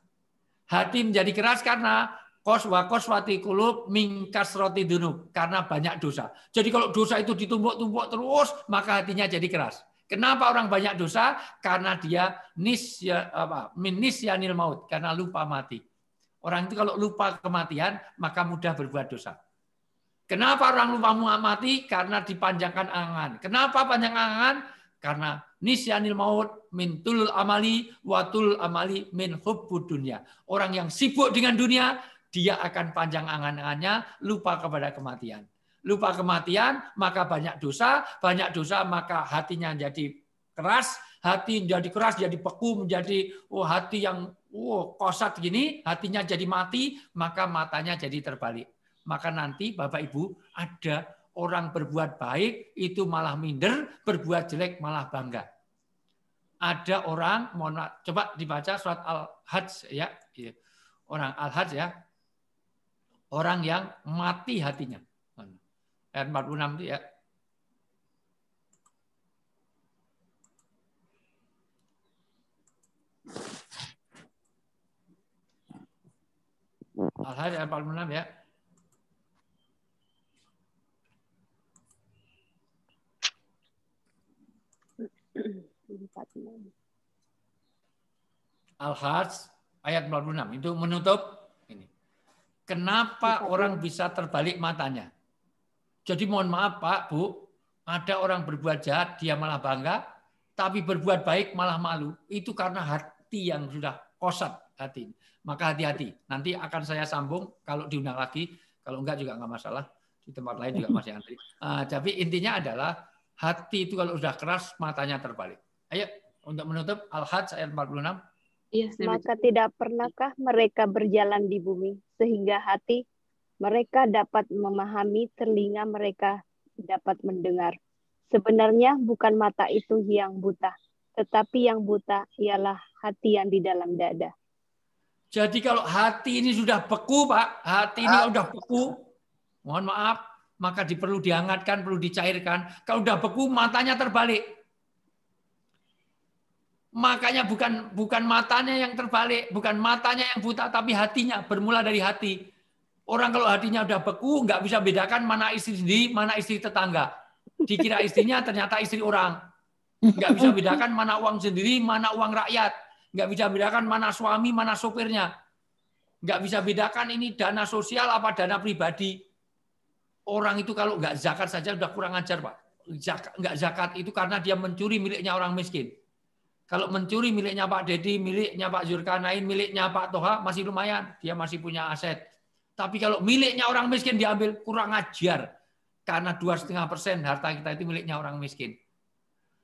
Hati menjadi keras karena koswati kulub mingkas roti dunub, karena banyak dosa. Jadi kalau dosa itu ditumpuk-tumpuk terus, maka hatinya jadi keras. Kenapa orang banyak dosa? Karena dia nisyanil maut, karena lupa mati. Orang itu kalau lupa kematian, maka mudah berbuat dosa. Kenapa orang lupa mati? Karena dipanjangkan angan. Kenapa panjang angan? Karena nisyanil maut min tulul amali wa tulul amali min hubbud dunya. Orang yang sibuk dengan dunia, dia akan panjang angan-angannya, lupa kepada kematian. Lupa kematian, maka banyak dosa maka hatinya jadi keras, hati jadi keras, jadi beku, menjadi hati yang kosat gini, hatinya jadi mati, maka matanya jadi terbalik. Maka nanti Bapak Ibu ada orang berbuat baik itu malah minder, berbuat jelek malah bangga. Ada orang, coba dibaca surat Al-Hajj ya, orang Al-Hajj ya, orang yang mati hatinya. Ayat 46 itu ya. Al-Hajj ayat 46 ya. Al-Hajj ayat 46 itu menutup ini. Kenapa orang bisa terbalik matanya? Jadi mohon maaf Pak, Bu, ada orang berbuat jahat dia malah bangga, tapi berbuat baik malah malu. Itu karena hati yang sudah kosat hati. Maka hati-hati. Nanti akan saya sambung kalau diundang lagi. Kalau enggak juga enggak masalah. Di tempat lain juga masih antri. Tapi intinya adalah hati itu kalau sudah keras matanya terbalik. Ayo untuk menutup Al-Hajj ayat 46. Iya, maka tidak pernahkah mereka berjalan di bumi sehingga hati mereka dapat memahami, telinga mereka dapat mendengar. Sebenarnya bukan mata itu yang buta, tetapi yang buta ialah hati yang di dalam dada. Jadi kalau hati ini sudah beku, Pak, hati ini sudah beku, mohon maaf, maka perlu dihangatkan, perlu dicairkan. Kalau sudah beku, matanya terbalik. Makanya bukan matanya yang terbalik, bukan matanya yang buta, tapi hatinya bermula dari hati. Orang kalau hatinya udah beku, nggak bisa bedakan mana istri sendiri, mana istri tetangga. Dikira istrinya, ternyata istri orang. Nggak bisa bedakan mana uang sendiri, mana uang rakyat. Nggak bisa bedakan mana suami, mana sopirnya. Nggak bisa bedakan ini dana sosial apa dana pribadi. Orang itu kalau nggak zakat saja udah kurang ajar, Pak. Nggak zakat itu karena dia mencuri miliknya orang miskin. Kalau mencuri miliknya Pak Dedi, miliknya Pak Zulkarnain, miliknya Pak Toha, masih lumayan. Dia masih punya aset. Tapi kalau miliknya orang miskin diambil, kurang ajar. Karena 2,5% harta kita itu miliknya orang miskin.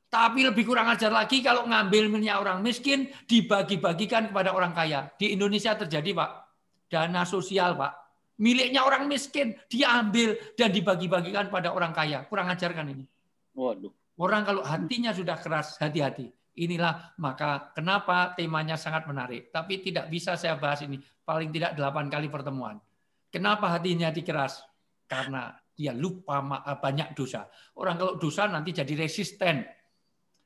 Tapi lebih kurang ajar lagi kalau ngambil miliknya orang miskin, dibagi-bagikan kepada orang kaya. Di Indonesia terjadi, Pak. Dana sosial, Pak. Miliknya orang miskin, diambil dan dibagi-bagikan pada orang kaya. Kurang ajar kan ini? Waduh. Orang kalau hatinya sudah keras, hati-hati. Inilah maka kenapa temanya sangat menarik. Tapi tidak bisa saya bahas ini. Paling tidak 8 kali pertemuan. Kenapa hatinya keras? Karena dia lupa banyak dosa. Orang kalau dosa nanti jadi resisten.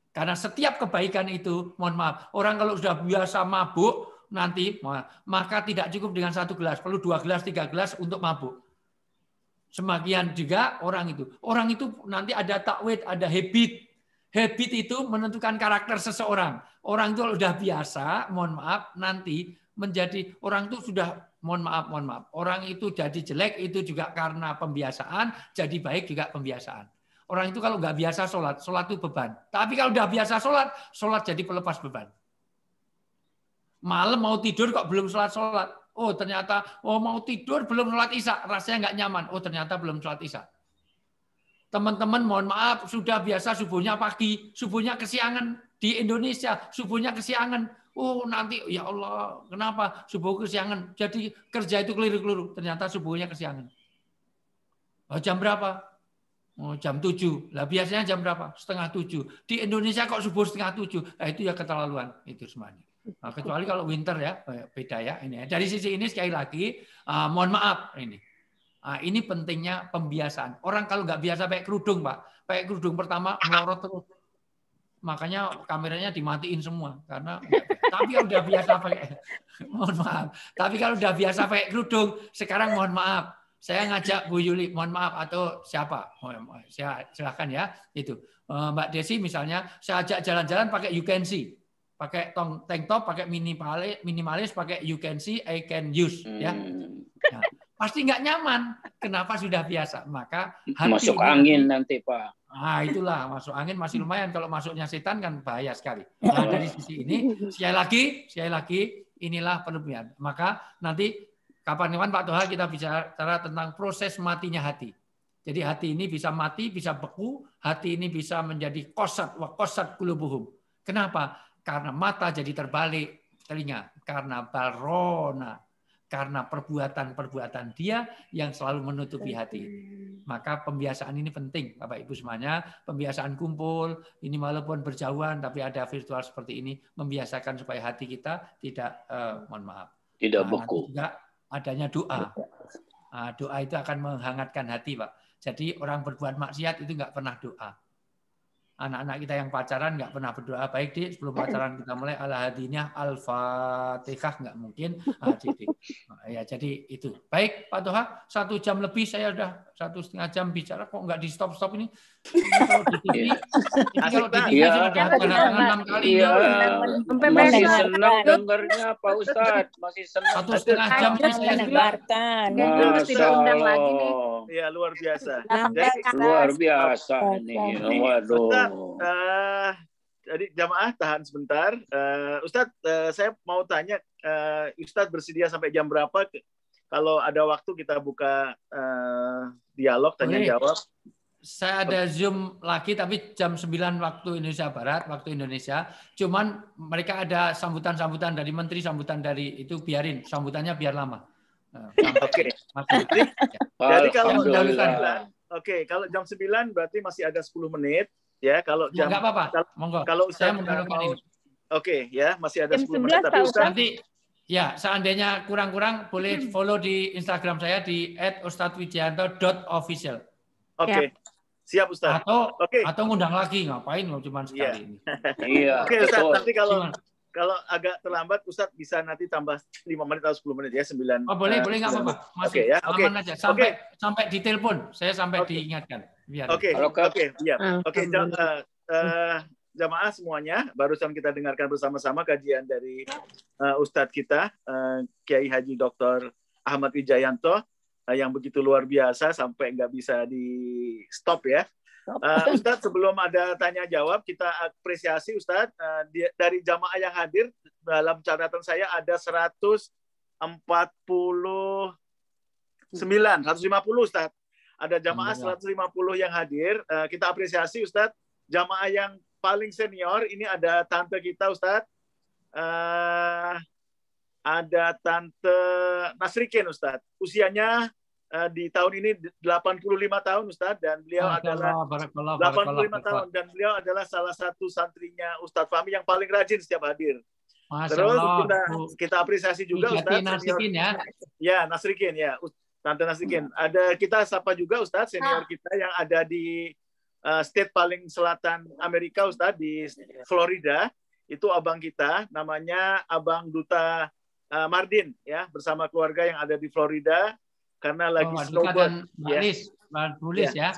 Karena setiap kebaikan itu, mohon maaf, orang kalau sudah biasa mabuk, nanti maka tidak cukup dengan 1 gelas. Perlu 2 gelas, 3 gelas untuk mabuk. Semakian juga orang itu. Orang itu nanti ada takwid, ada habit. Habit itu menentukan karakter seseorang. Orang itu kalau sudah biasa, mohon maaf, nanti menjadi orang itu sudah mohon maaf. Orang itu jadi jelek itu juga karena pembiasaan, jadi baik juga pembiasaan. Orang itu kalau nggak biasa sholat itu beban. Tapi kalau udah biasa sholat jadi pelepas beban. Malam mau tidur kok belum sholat. Oh ternyata mau tidur belum sholat isya, rasanya nggak nyaman. Oh ternyata belum sholat isya. Teman-teman mohon maaf sudah biasa subuhnya pagi, subuhnya kesiangan. Di Indonesia subuhnya kesiangan. Oh nanti ya Allah kenapa subuh kesiangan? Jadi kerja itu keliru-keliru. Ternyata subuhnya kesiangan. Oh, jam berapa? Oh, jam 7. Lah biasanya jam berapa? 6:30. Di Indonesia kok subuh 6:30? Nah, itu ya keterlaluan itu semuanya. Nah, kecuali kalau winter ya beda ya ini. Dari sisi ini sekali lagi mohon maaf ini. Ini pentingnya pembiasaan. Orang kalau nggak biasa pakai kerudung, Pak. Pakai kerudung pertama melorot terus. Makanya kameranya dimatiin semua karena tapi kalau udah biasa pakai mohon maaf. Tapi kalau udah biasa pakai kerudung, sekarang mohon maaf. Saya ngajak Bu Yuli, mohon maaf atau siapa? Silakan ya. Itu. Mbak Desi misalnya, saya ajak jalan-jalan pakai you can see. Pakai tank top, pakai minimalis, pakai you can see, I can use. Ya. Nah, pasti nggak nyaman. Kenapa sudah biasa? Maka hati masuk angin nanti Pak. Nah, itulah masuk angin masih lumayan. Kalau masuknya setan kan bahaya sekali. Nah, dari sisi ini, sekali lagi, inilah penelitian. Maka nanti kapan-kapan Pak Toha kita bicara tentang proses matinya hati. Jadi hati ini bisa mati, bisa beku. Hati ini bisa menjadi qasad wa qasad qulubuhum. Kenapa? Karena mata jadi terbalik, telinga. Karena barona. Karena perbuatan-perbuatan dia yang selalu menutupi hati. Maka pembiasaan ini penting, Bapak Ibu semuanya. Pembiasaan kumpul, ini walaupun berjauhan, tapi ada virtual seperti ini, membiasakan supaya hati kita tidak, mohon maaf. Tidak beku. Juga adanya doa. Nah, doa itu akan menghangatkan hati, Pak. Jadi orang berbuat maksiat itu nggak pernah doa. Anak-anak kita yang pacaran nggak pernah berdoa. Baik, Dik, sebelum pacaran kita mulai ala hadinya Al-Fatihah nggak mungkin. Ya, jadi itu. Baik, Pak Toha, 1 jam lebih saya udah 1,5 jam bicara, kok nggak di stop-stop ini? Kalau di TV sudah kedatangan 6 kali. Masih senang dengarnya Pak Ustadz. Masih senang. 1,5 jam ini saya dengarkan. Mesti diundang lagi nih. Iya, luar biasa. Luar biasa ini. Waduh. Jadi jamaah tahan sebentar. Ustadz, saya mau tanya, Ustadz bersedia sampai jam berapa? Kalau ada waktu kita buka dialog tanya jawab. Saya ada Zoom lagi tapi jam 9 waktu Indonesia Barat, waktu Indonesia. Cuman mereka ada sambutan-sambutan dari menteri, sambutan dari itu biarin, sambutannya biar lama. Oke. Jadi kalau kalau jam 9 berarti masih ada 10 menit. Ya, kalau jam nggak apa-apa. Monggo. Kalau saya mendahulukan ini. Oke, ya, masih ada 10 menit tapi nanti ya, seandainya kurang-kurang boleh follow di Instagram saya di @ustadzwijayanto.official. Oke. Siap, Ustaz. Atau ngundang lagi, ngapain cuma sekali ini. Iya. Oke, Ustaz, nanti kalau agak terlambat Ustaz bisa nanti tambah 5 menit atau 10 menit ya, 9. Oh, boleh nggak apa-apa. Masih aman aja. Sampai ditelepon, saya sampai diingatkan. Oke, jamaah semuanya, barusan kita dengarkan bersama-sama kajian dari Ustadz kita, Kiai Haji Dr. Ahmad Wijayanto, yang begitu luar biasa sampai nggak bisa di stop ya. Ustadz, sebelum ada tanya jawab, kita apresiasi Ustadz, dari jamaah yang hadir, dalam catatan saya ada 150 Ustadz. Ada jamaah 150 yang hadir. Kita apresiasi Ustadz. Jamaah yang paling senior ini ada tante kita Ustadz. Ada tante Nasrikin Ustadz. Usianya di tahun ini 85 tahun Ustadz, dan beliau adalah 85 tahun dan beliau adalah salah satu santrinya Ustadz Fahmi yang paling rajin setiap hadir. Terus kita apresiasi juga Ustadz. Nasrikin ya. Ya, Nasrikin ya. Tante Nasrikin. Ada kita sapa juga Ustadz senior kita yang ada di state paling selatan Amerika Ustadz, di Florida. Itu abang kita, namanya Abang Duta Mardin ya, bersama keluarga yang ada di Florida karena lagi snowboard. Bulis ya.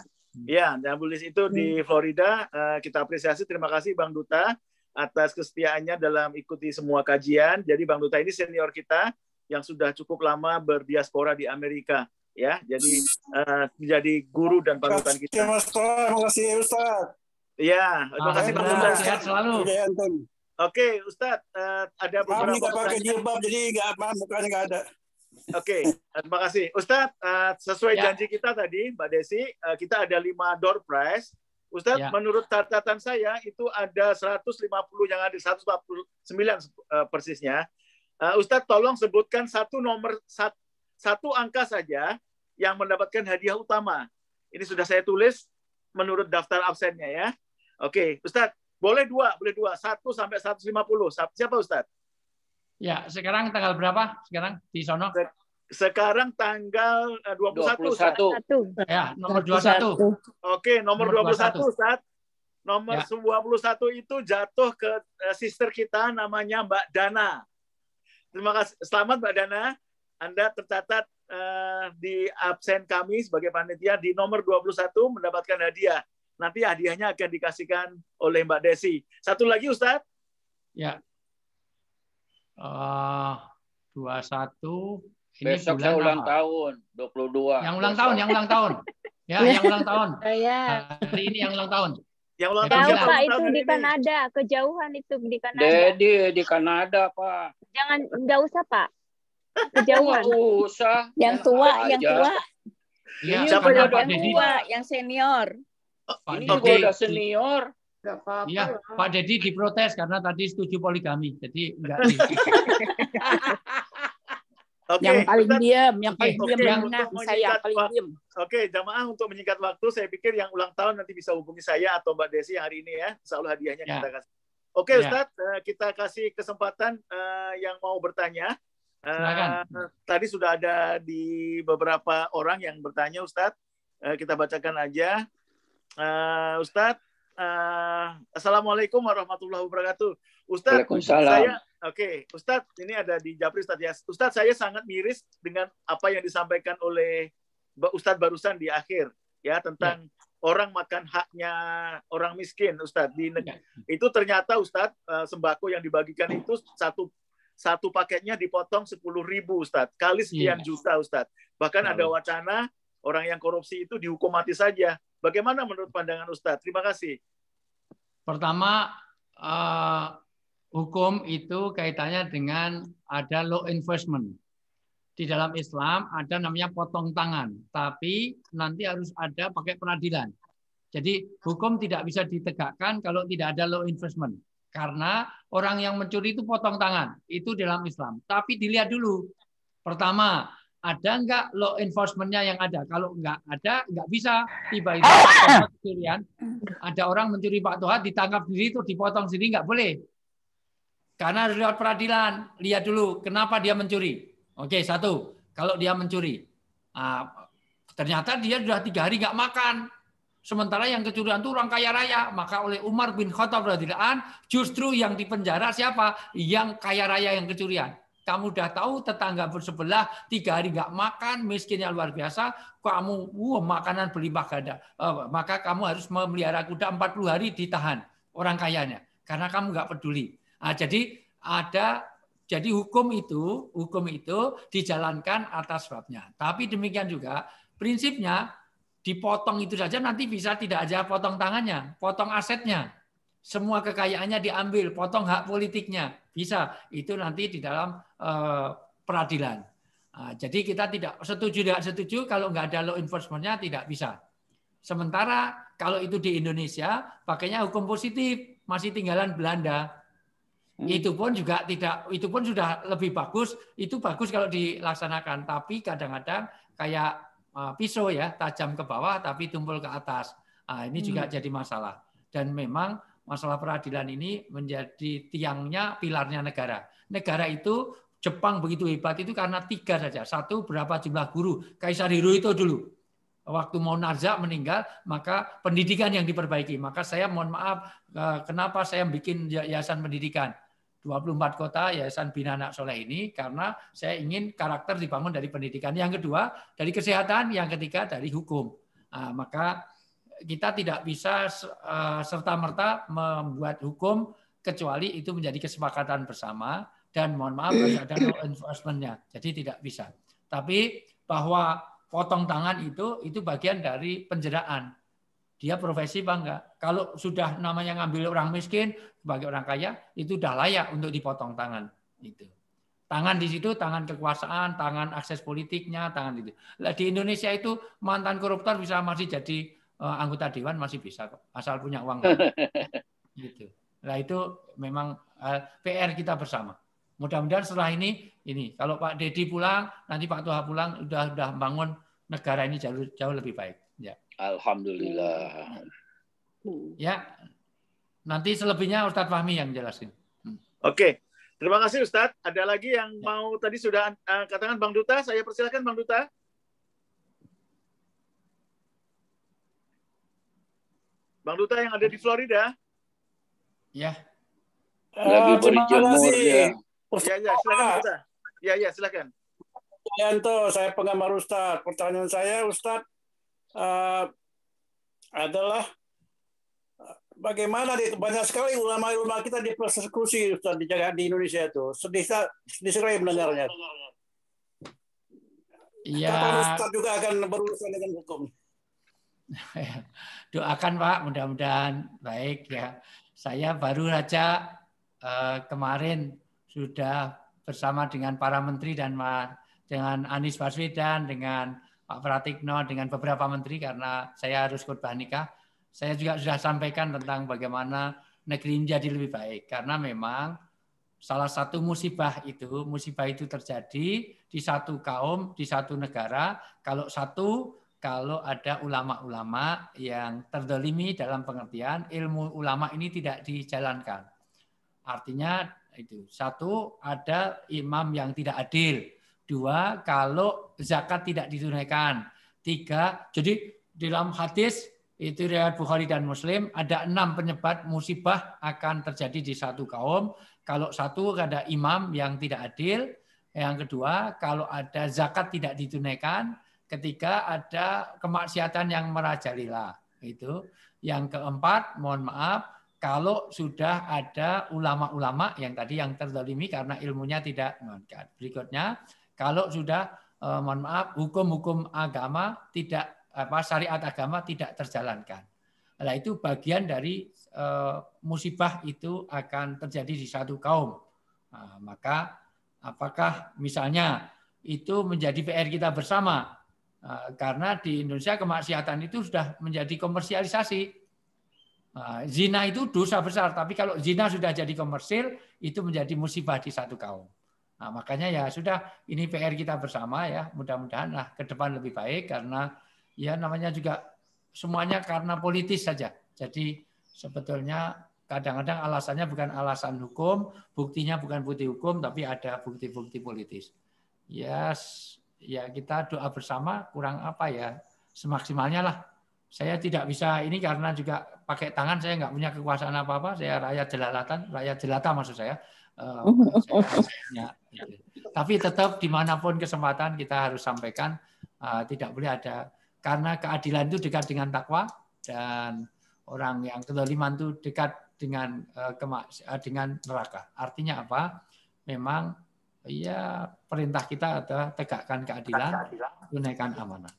Ya, dan Bulis itu di Florida. Kita apresiasi, terima kasih Bang Duta atas kesetiaannya dalam ikuti semua kajian. Jadi Bang Duta ini senior kita yang sudah cukup lama berdiaspora di Amerika, ya. Jadi menjadi guru dan panutan kita. Terima kasih Ustaz. Ya, terima kasih Bang Duta. Sehat selalu. Oke, Ustaz, ada beberapa. Kami nggak pakai jilbab, jadi mukanya nggak ada. Oke, terima kasih. Ustaz, sesuai janji kita tadi, Mbak Desi, kita ada 5 door prize. Ustaz, menurut catatan saya itu ada 150 yang ada, 149 persisnya. Ustadz, tolong sebutkan satu angka saja yang mendapatkan hadiah utama. Ini sudah saya tulis menurut daftar absennya ya. Oke, Ustadz, boleh dua, 1 sampai 150. Siapa Ustadz? Ya, sekarang tanggal berapa? Sekarang di sono? Sekarang tanggal 21. Ya, nomor 21. Oke, nomor 21 Ustadz. Nomor 21 itu jatuh ke sister kita namanya Mbak Dana. Terima kasih. Selamat Mbak Dana. Anda tercatat di absen kami sebagai panitia di nomor 21 mendapatkan hadiah. nanti hadiahnya akan dikasihkan oleh Mbak Desi. Satu lagi Ustadz. Ya. 21. Ini besok bulan saya ulang apa? tahun 22. Yang ulang tahun, yang ulang tahun. Ya, yang ulang tahun. Hari ini yang ulang tahun. Yang ulang tahun siapa? Pak, itu di Kanada, kejauhan itu di Kanada. Dedi di Kanada, Pak. Jangan, nggak usah Pak. Kejauhan. Nggak usah. Yang tua, yang aja. tua. Iya, siapa karena yang Pak Yang Dedi. tua, yang senior. Pak Ini Dedi juga udah senior. Iya, Pak Dedi diprotes karena tadi setuju poligami. Jadi enggak. Oke, Yang paling Ustadz. diam, yang paling Oke, diam untuk menang. Saya menyingkat paling waktu. diam. Oke, jamaah untuk menyingkat waktu, saya pikir yang ulang tahun nanti bisa hubungi saya atau Mbak Desi yang hari ini ya. Insya Allah hadiahnya Ya. kita kasih. Oke, Ya. Ustadz, kita kasih kesempatan yang mau bertanya. Silakan. Tadi sudah ada di beberapa orang yang bertanya, Ustadz. Kita bacakan aja. Ustadz, Assalamualaikum warahmatullahi wabarakatuh. Ustadz, Waalaikumsalam. Ustadz, ini ada di Japri Ustadz ya. Ustadz, saya sangat miris dengan apa yang disampaikan oleh Ustadz barusan di akhir ya tentang orang makan haknya orang miskin, Ustadz. Itu ternyata Ustadz, sembako yang dibagikan itu satu paketnya dipotong 10.000 Ustadz, kali sekian juta Ustadz. Bahkan ada wacana orang yang korupsi itu dihukum mati saja. Bagaimana menurut pandangan Ustadz? Terima kasih. Pertama, hukum itu kaitannya dengan ada law enforcement. Di dalam Islam ada namanya potong tangan, tapi nanti harus ada pakai peradilan. Jadi hukum tidak bisa ditegakkan kalau tidak ada law enforcement. Karena orang yang mencuri itu potong tangan, itu dalam Islam. Tapi dilihat dulu, pertama, ada nggak law enforcement-nya yang ada? Kalau nggak ada, nggak bisa. Tiba-tiba pencurian, ada orang mencuri Pak Toha, ditangkap diri, itu dipotong sendiri, nggak boleh. Karena harus lewat peradilan. Lihat dulu, kenapa dia mencuri. Oke, satu, kalau dia mencuri. Ternyata dia sudah 3 hari nggak makan. Sementara yang kecurian itu orang kaya raya. Maka oleh Umar bin Khattab radhiyallahu anhu, justru yang dipenjara siapa? Yang kaya raya yang kecurian. Kamu udah tahu tetangga bersebelah 3 hari nggak makan, miskinnya luar biasa, kamu makanan berlimpah ganda. Maka kamu harus memelihara kuda 40 hari ditahan orang kayanya. Karena kamu nggak peduli. Jadi hukum itu dijalankan atas sebabnya. Tapi demikian juga prinsipnya dipotong itu saja nanti bisa tidak aja potong tangannya, potong asetnya. Semua kekayaannya diambil, potong hak politiknya. Bisa, itu nanti di dalam peradilan. Jadi kita tidak setuju kalau nggak ada law enforcement-nya tidak bisa. Sementara kalau itu di Indonesia pakainya hukum positif, masih tinggalan Belanda. Itu pun juga tidak, itu pun sudah lebih bagus. Itu bagus kalau dilaksanakan, tapi kadang-kadang kayak pisau ya, tajam ke bawah tapi tumpul ke atas. Ini juga jadi masalah. Dan memang masalah peradilan ini menjadi tiangnya, pilarnya negara. Negara itu Jepang begitu hebat itu karena 3 saja. 1, berapa jumlah guru. Kaisar Hirohito dulu. Waktu Monarza meninggal, maka pendidikan yang diperbaiki. Maka saya mohon maaf, kenapa saya bikin yayasan pendidikan. 24 kota Yayasan Bina Anak Soleh ini karena saya ingin karakter dibangun dari pendidikan. Yang kedua dari kesehatan, yang ketiga dari hukum. Maka kita tidak bisa serta-merta membuat hukum kecuali itu menjadi kesepakatan bersama dan mohon maaf harus ada law enforcement-nya. Jadi tidak bisa. Tapi bahwa potong tangan itu bagian dari penjeraan. Dia profesi apa enggak? Kalau sudah namanya ngambil orang miskin sebagai orang kaya, itu udah layak untuk dipotong tangan. Itu. Tangan di situ, tangan kekuasaan, tangan akses politiknya, tangan itu. Di Indonesia itu mantan koruptor bisa masih jadi anggota dewan masih bisa kok, asal punya uang. Gitu. Nah itu memang PR kita bersama. Mudah-mudahan setelah ini kalau Pak Dedi pulang, nanti Pak Toha pulang, udah bangun negara ini jauh lebih baik. Ya. Alhamdulillah. Ya, nanti selebihnya Ustadz Fahmi yang jelasin. Oke, terima kasih Ustadz. Ada lagi yang mau tadi sudah katakan Bang Duta, saya persilakan Bang Duta. Bang Duta yang ada di Florida. Ya. Lagi berjemur ya. Ya, silakan Duta. Ya, silakan. Yanto, saya penggemar Ustadz. Pertanyaan saya Ustadz adalah bagaimana banyak sekali ulama-ulama kita dipersekusi Ustaz di Indonesia itu. Sedih sekali mendengarnya. Iya. Kapan Ustaz juga akan berurusan dengan hukum? Doakan Pak, mudah-mudahan baik ya. Saya baru saja kemarin sudah bersama dengan para menteri dan dengan Anies Baswedan, dengan Pak Pratikno, dengan beberapa menteri karena saya harus khutbah nikah. Saya juga sudah sampaikan tentang bagaimana negeri ini jadi lebih baik karena memang salah satu musibah itu terjadi di satu kaum, di satu negara. Kalau ada ulama-ulama yang terdolimi dalam pengertian ilmu ulama ini tidak dijalankan. Artinya itu, satu, ada imam yang tidak adil. Dua, kalau zakat tidak ditunaikan. Tiga, jadi dalam hadis itu riwayat Bukhari dan Muslim ada 6 penyebab musibah akan terjadi di satu kaum. Kalau satu, ada imam yang tidak adil. Yang kedua, kalau ada zakat tidak ditunaikan. Ketiga, ada kemaksiatan yang merajalela. Itu. Yang keempat, mohon maaf, kalau sudah ada ulama-ulama yang tadi yang terzalimi karena ilmunya tidak mengamankan. Berikutnya, kalau sudah mohon maaf, hukum-hukum agama tidak syariat agama tidak terjalankan. Nah, itu bagian dari musibah itu akan terjadi di satu kaum. Nah, maka apakah misalnya itu menjadi PR kita bersama? Karena di Indonesia kemaksiatan itu sudah menjadi komersialisasi. Zina itu dosa besar, tapi kalau zina sudah jadi komersil, itu menjadi musibah di satu kaum. Nah, makanya ya sudah, ini PR kita bersama ya, mudah-mudahan ke depan lebih baik karena ya namanya juga semuanya karena politis saja. Jadi sebetulnya kadang-kadang alasannya bukan alasan hukum, buktinya bukan bukti hukum, tapi ada bukti-bukti politis. Ya kita doa bersama, kurang apa ya, semaksimalnya lah. Saya tidak bisa ini karena juga pakai tangan, saya nggak punya kekuasaan apa-apa, saya rakyat jelata maksud saya. Tapi tetap dimanapun kesempatan kita harus sampaikan, tidak boleh ada, karena keadilan itu dekat dengan takwa, dan orang yang kezaliman itu dekat dengan neraka. Artinya apa? Memang ya perintah kita adalah tegakkan keadilan, tunaikan amanah.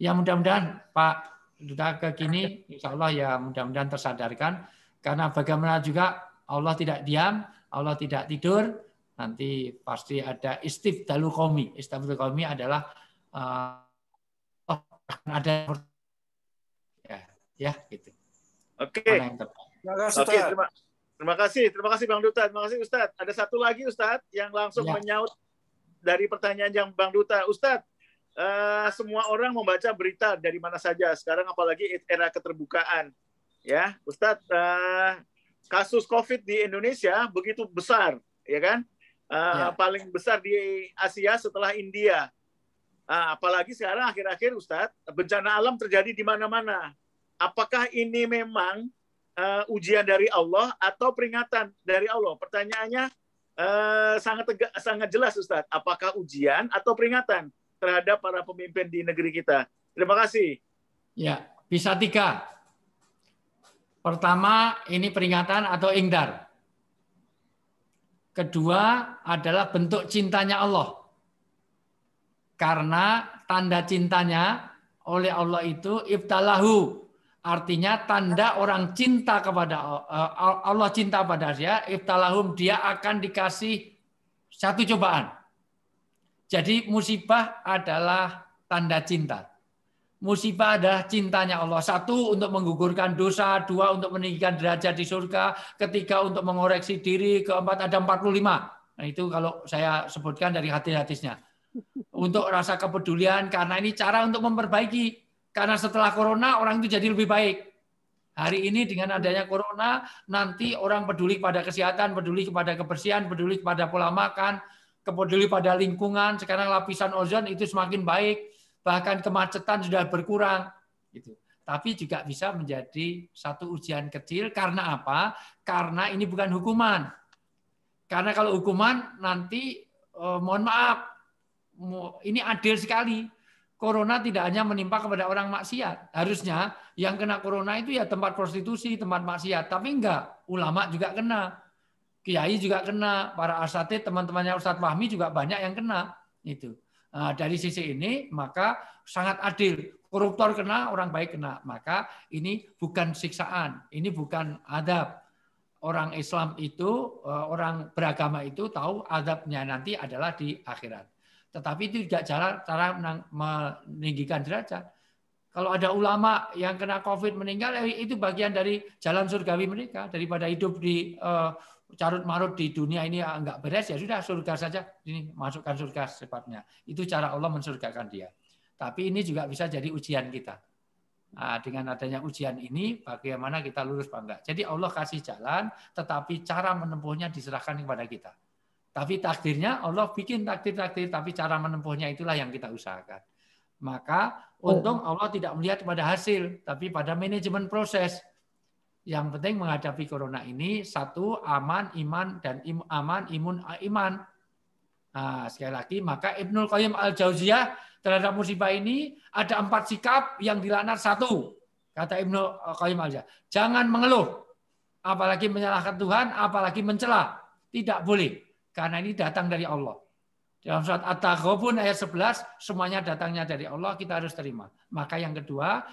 Ya mudah-mudahan Pak sudah ke kini, insya Allah ya mudah-mudahan tersadarkan, karena bagaimana juga Allah tidak diam, Allah tidak tidur, nanti pasti ada istifdalu qaumi. Istifdalu qaumi adalah ada ya gitu. Oke. Terima kasih Bang Duta, terima kasih Ustadz. Ada satu lagi Ustadz yang langsung menyaut dari pertanyaan yang Bang Duta. Ustadz, semua orang membaca berita dari mana saja sekarang, apalagi era keterbukaan. Ya, Ustadz, kasus COVID di Indonesia begitu besar, ya kan? Paling besar di Asia setelah India. Apalagi sekarang akhir-akhir Ustadz, bencana alam terjadi di mana-mana. Apakah ini memang ujian dari Allah atau peringatan dari Allah? Pertanyaannya sangat jelas Ustadz. Apakah ujian atau peringatan terhadap para pemimpin di negeri kita? Terima kasih. Ya, bisa 3. Pertama, ini peringatan atau ingdar. Kedua adalah bentuk cintanya Allah. Karena tanda cintanya oleh Allah itu ibtalahu. Artinya tanda orang cinta kepada Allah, cinta pada dia, ibtalahum, dia akan dikasih satu cobaan. Jadi musibah adalah tanda cinta. Musibah adalah cintanya Allah. 1 untuk menggugurkan dosa, 2 untuk meninggikan derajat di surga, 3 untuk mengoreksi diri, 4 ada 45. Nah itu kalau saya sebutkan dari hadis-hadisnya. Untuk rasa kepedulian, karena ini cara untuk memperbaiki. Karena setelah corona orang itu jadi lebih baik. Hari ini dengan adanya corona, nanti orang peduli pada kesehatan, peduli kepada kebersihan, peduli kepada pola makan, peduli pada lingkungan. Sekarang lapisan ozon itu semakin baik, bahkan kemacetan sudah berkurang. Gitu. Tapi juga bisa menjadi satu ujian kecil. Karena apa? Karena ini bukan hukuman. Karena kalau hukuman nanti, mohon maaf, ini adil sekali. corona tidak hanya menimpa kepada orang maksiat. Harusnya yang kena corona itu ya tempat prostitusi, tempat maksiat. Tapi enggak, ulama juga kena. Kiai juga kena, para asatid, teman-temannya Ustadz Fahmi juga banyak yang kena. Itu. Nah, dari sisi ini maka sangat adil. Koruptor kena, orang baik kena. Maka ini bukan siksaan, ini bukan adab. Orang Islam itu, orang beragama itu tahu adabnya nanti adalah di akhirat. Tetapi itu tidak cara meninggikan derajat. Kalau ada ulama yang kena COVID meninggal, itu bagian dari jalan surgawi mereka. Daripada hidup di carut-marut di dunia ini enggak beres, ya sudah surga saja. Ini masukkan surga secepatnya. Itu cara Allah mensurgakan dia. Tapi ini juga bisa jadi ujian kita. Nah, dengan adanya ujian ini, bagaimana kita lulus apa enggak. Jadi Allah kasih jalan, tetapi cara menempuhnya diserahkan kepada kita. Tapi takdirnya Allah bikin takdir-takdir, tapi cara menempuhnya itulah yang kita usahakan. Maka untung Allah tidak melihat pada hasil, tapi pada manajemen proses. Yang penting menghadapi corona ini, satu, aman, iman, dan aman, imun, iman. Nah, sekali lagi, maka Ibnul Qayyim Al-Jauziyah terhadap musibah ini ada 4 sikap yang dilaknat 1. Kata Ibnul Qayyim Al-Jauziyah, jangan mengeluh, apalagi menyalahkan Tuhan, apalagi mencela. Tidak boleh, karena ini datang dari Allah. Dalam surat At-Taghabun ayat 11, semuanya datangnya dari Allah, kita harus terima. Maka yang kedua,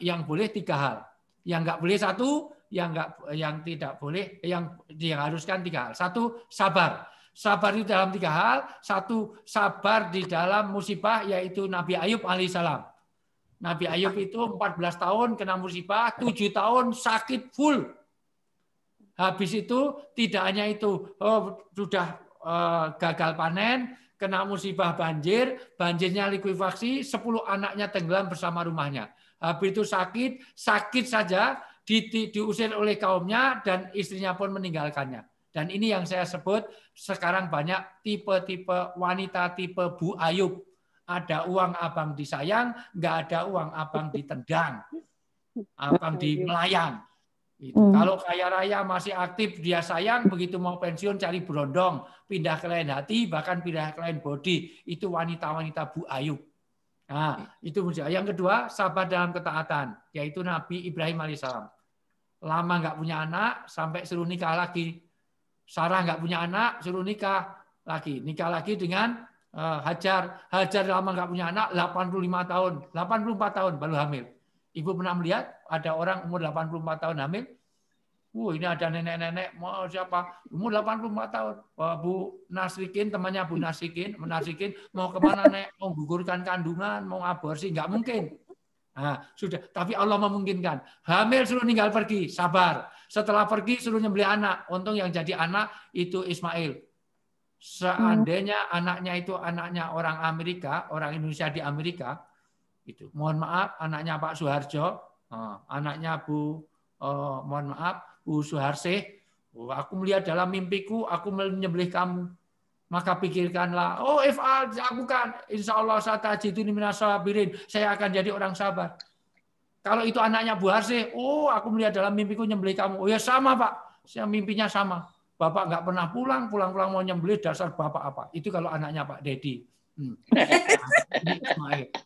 yang boleh 3 hal. Yang enggak boleh 1, yang tidak boleh, yang diharuskan 3 hal. 1, sabar. Sabar itu dalam 3 hal. 1, sabar di dalam musibah, yaitu Nabi Ayub alaihissalam. Nabi Ayub itu 14 tahun kena musibah, 7 tahun sakit full. Habis itu tidak hanya itu, sudah gagal panen, kena musibah banjir, banjirnya likuifaksi, 10 anaknya tenggelam bersama rumahnya. Habis itu sakit saja, diusir oleh kaumnya, dan istrinya pun meninggalkannya. Dan ini yang saya sebut, sekarang banyak tipe-tipe wanita tipe Bu Ayub. Ada uang abang disayang, nggak ada uang abang ditendang. Abang di melayang. Kalau kaya raya masih aktif, dia sayang, begitu mau pensiun cari berondong, pindah ke lain hati, bahkan pindah ke lain body. Itu wanita-wanita Bu Ayub. Nah, itu yang kedua, sabar dalam ketaatan, yaitu Nabi Ibrahim alaihissalam. Lama nggak punya anak, sampai suruh nikah lagi. Sarah nggak punya anak, suruh nikah lagi. Nikah lagi dengan Hajar. Hajar lama nggak punya anak, 85 tahun, 84 tahun baru hamil. Ibu pernah melihat ada orang umur 84 tahun hamil? Ini ada nenek-nenek, mau siapa? Umur 84 tahun. Bu Nasrikin, temannya Bu Nasrikin, mau kemana, Nek? Mau gugurkan kandungan, mau aborsi? Nggak mungkin. Nah, sudah. Tapi Allah memungkinkan. Hamil suruh tinggal pergi, sabar. Setelah pergi suruh nyembelih anak. Untung yang jadi anak itu Ismail. Seandainya anaknya itu anaknya orang Amerika, orang Indonesia di Amerika, itu. Mohon maaf, anaknya Pak Soeharjo, anaknya mohon maaf, Bu Suharsih, aku melihat dalam mimpiku, aku menyembelih kamu. Maka pikirkanlah, if'al, lakukan. Insya Allah satajiduni minas sabirin. Saya akan jadi orang sabar. Kalau itu anaknya Bu Harsih, aku melihat dalam mimpiku nyembelih kamu. Oh ya sama Pak, saya mimpinya sama. Bapak nggak pernah pulang mau nyembelih, dasar Bapak apa. Itu kalau anaknya Pak Dedi.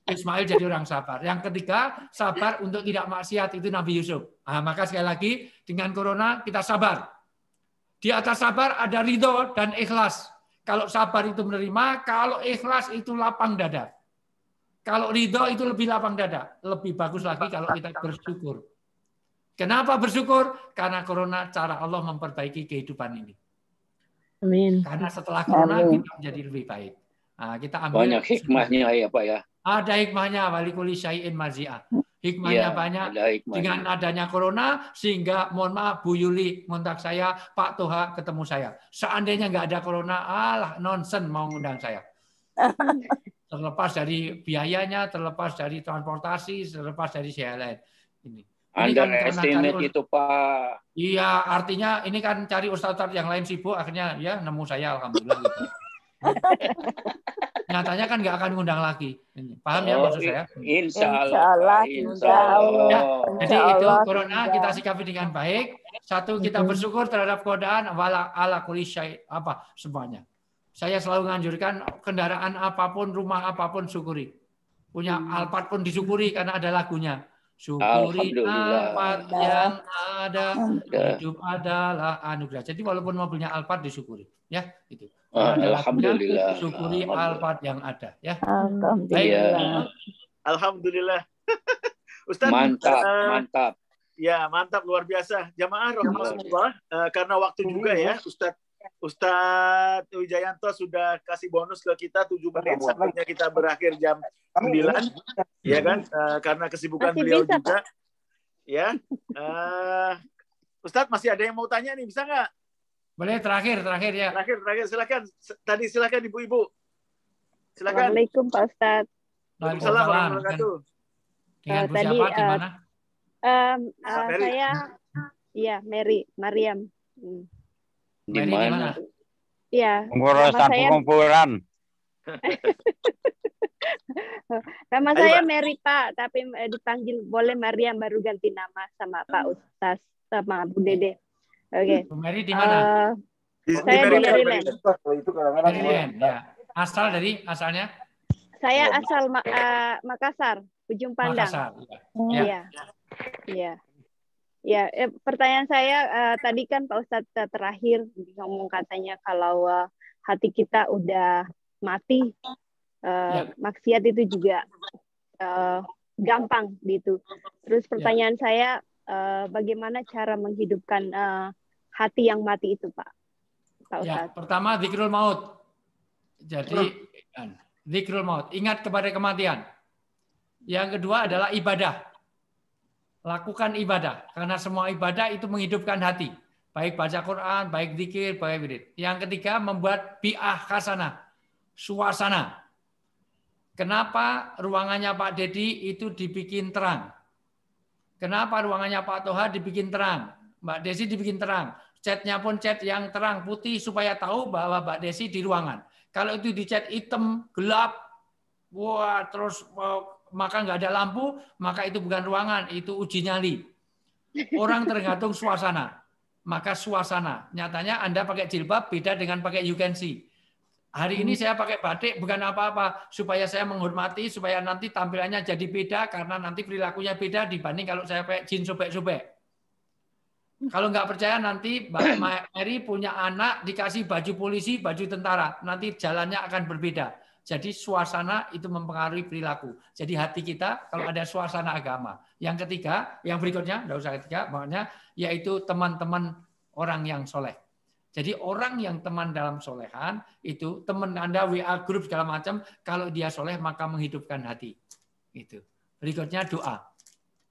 Ismail jadi orang sabar. Yang ketiga, sabar untuk tidak maksiat, itu Nabi Yusuf. Nah, maka sekali lagi dengan corona kita sabar. Di atas sabar ada ridho dan ikhlas. Kalau sabar itu menerima, kalau ikhlas itu lapang dada. Kalau ridho itu lebih lapang dada. Lebih bagus lagi kalau kita bersyukur. Kenapa bersyukur? Karena corona cara Allah memperbaiki kehidupan ini. Amin. Karena setelah corona kita menjadi lebih baik. Nah, kita ambil banyak hikmahnya ya Pak ya. Ada hikmahnya, walikuli syai'in marji'ah. Hikmahnya banyak. Dengan adanya corona, sehingga mohon maaf Bu Yuli ngontak saya, Pak Toha ketemu saya. Seandainya nggak ada corona, nonsen mau ngundang saya. Terlepas dari biayanya, terlepas dari transportasi, terlepas dari saya lain. Ini underestimate itu Pak. Iya, artinya ini kan cari ustadz yang lain sibuk, akhirnya ya nemu saya, alhamdulillah. Gitu. Nyatanya kan nggak akan ngundang lagi. Paham ya maksud saya? Insya Allah. Ya, jadi itu corona kita sikapi dengan baik. 1, kita bersyukur terhadap godaan ala kulli syai' semuanya. Saya selalu menganjurkan kendaraan apapun, rumah apapun syukuri. Punya Alphard pun disyukuri karena ada lagunya. Syukuri Alphard yang ada, hidup adalah anugerah. Jadi walaupun mobilnya Alphard disyukuri, ya itu. Alhamdulillah. Syukuri Alphard yang ada, ya. Alhamdulillah. Alhamdulillah. Ustaz, mantap. Ya, mantap, luar biasa. Jamaah rahmatullah, karena waktu juga ya, Ustadz Wijayanto sudah kasih bonus ke kita 7 menit, saatnya kita berakhir jam 9, ya kan? Karena kesibukan beliau bisa, juga. Pak. Ya, Ustadz masih ada yang mau tanya nih, bisa nggak? Boleh terakhir ya. Terakhir, silakan. Tadi silakan ibu-ibu. Silakan. Assalamualaikum Pak Ustadz. Waalaikumsalam warahmatullahi wabarakatuh. Dengan Bu siapa? Di mana? Saya, ya Mariam. Di mana? Iya. Pengurusan pengumpulan. Nama saya Mary Pak, tapi dipanggil boleh Mariam, baru ganti nama sama Pak Ustaz sama Bu Dede. Oke. Bu Mary di mana? Saya di Maryland. Maryland, ya. Asalnya? Saya asal Makassar, Ujung Pandang. Makassar. Iya. Ya, pertanyaan saya tadi kan Pak Ustadz terakhir ngomong katanya kalau hati kita udah mati, maksiat itu juga gampang gitu. Terus pertanyaan saya, bagaimana cara menghidupkan hati yang mati itu, Pak Ustadz? Ya, pertama dzikrul maut. Jadi dzikrul maut, ingat kepada kematian. Yang kedua adalah ibadah. Lakukan ibadah, karena semua ibadah itu menghidupkan hati. Baik baca Quran, baik zikir, baik wirid. Yang ketiga, membuat bi'ah hasanah, suasana. Kenapa ruangannya Pak Dedi itu dibikin terang? Kenapa ruangannya Pak Toha dibikin terang? Mbak Desi dibikin terang. Catnya pun cat yang terang, putih, supaya tahu bahwa Mbak Desi di ruangan. Kalau itu dicat hitam, gelap, wah, terus maka nggak ada lampu, maka itu bukan ruangan, itu uji nyali. Orang tergantung suasana. Maka suasana. Nyatanya Anda pakai jilbab beda dengan pakai you can see. Hari ini saya pakai batik bukan apa-apa, supaya saya menghormati, supaya nanti tampilannya jadi beda, karena nanti perilakunya beda dibanding kalau saya pakai jin sobek-sobek. Kalau nggak percaya nanti Mbak Mary punya anak dikasih baju polisi, baju tentara, nanti jalannya akan berbeda. Jadi suasana itu mempengaruhi perilaku. Jadi hati kita kalau ada suasana agama. Yang ketiga, yang berikutnya, enggak usah ketiga, makanya yaitu teman-teman orang yang soleh. Jadi orang yang teman dalam solehan itu teman Anda WA grup segala macam, kalau dia soleh maka menghidupkan hati. Itu. Berikutnya doa.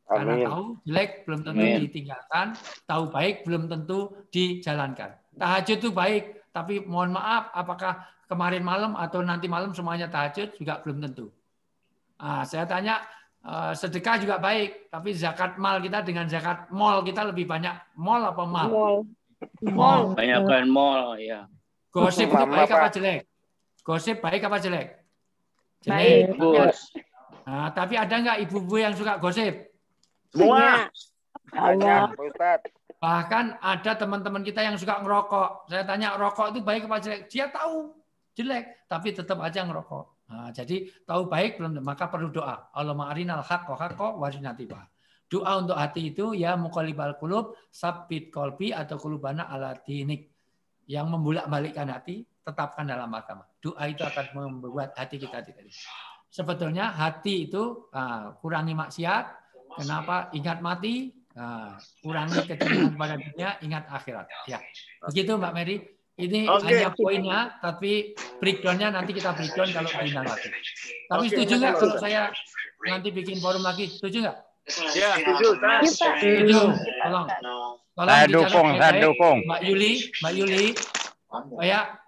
Karena tahu jelek belum tentu ditinggalkan, tahu baik belum tentu dijalankan. Tahajud itu baik, tapi mohon maaf, apakah kemarin malam atau nanti malam semuanya tahajud juga belum tentu. Saya tanya, sedekah juga baik, tapi zakat mal kita dengan zakat mall kita lebih banyak mall apa mal? Mall. Banyakkan mall, ya. Gosip itu baik apa jelek? Gosip baik apa jelek? Jelek. Tapi ada nggak ibu-ibu yang suka gosip? Semua. Banyak, Ustaz. Bahkan ada teman-teman kita yang suka ngerokok. Saya tanya, rokok itu baik apa jelek? Dia tahu jelek, tapi tetap aja ngerokok. Jadi tahu baik belum, maka perlu doa. Allahumma arinal haqqa warina tibah. Doa untuk hati itu ya muqallibal qulub, sabbit qalbi atau qulubana ala dinik. Yang membolak-balikkan hati, tetapkan dalam agama. Doa itu akan membuat hati kita tidak. Sebetulnya hati itu kurangi maksiat. Kenapa? Ingat mati. Kurangi kecenderungan pada dunia, ingat akhirat. Ya, begitu Mbak Mary. Ini hanya poinnya, tapi breakdown-nya nanti kita breakdown kalau diundang lagi. Tapi setuju nggak kalau saya nanti bikin forum lagi? Setuju nggak? Ya, setuju. Setuju. Tolong saya dukung. Mbak Yuli, ya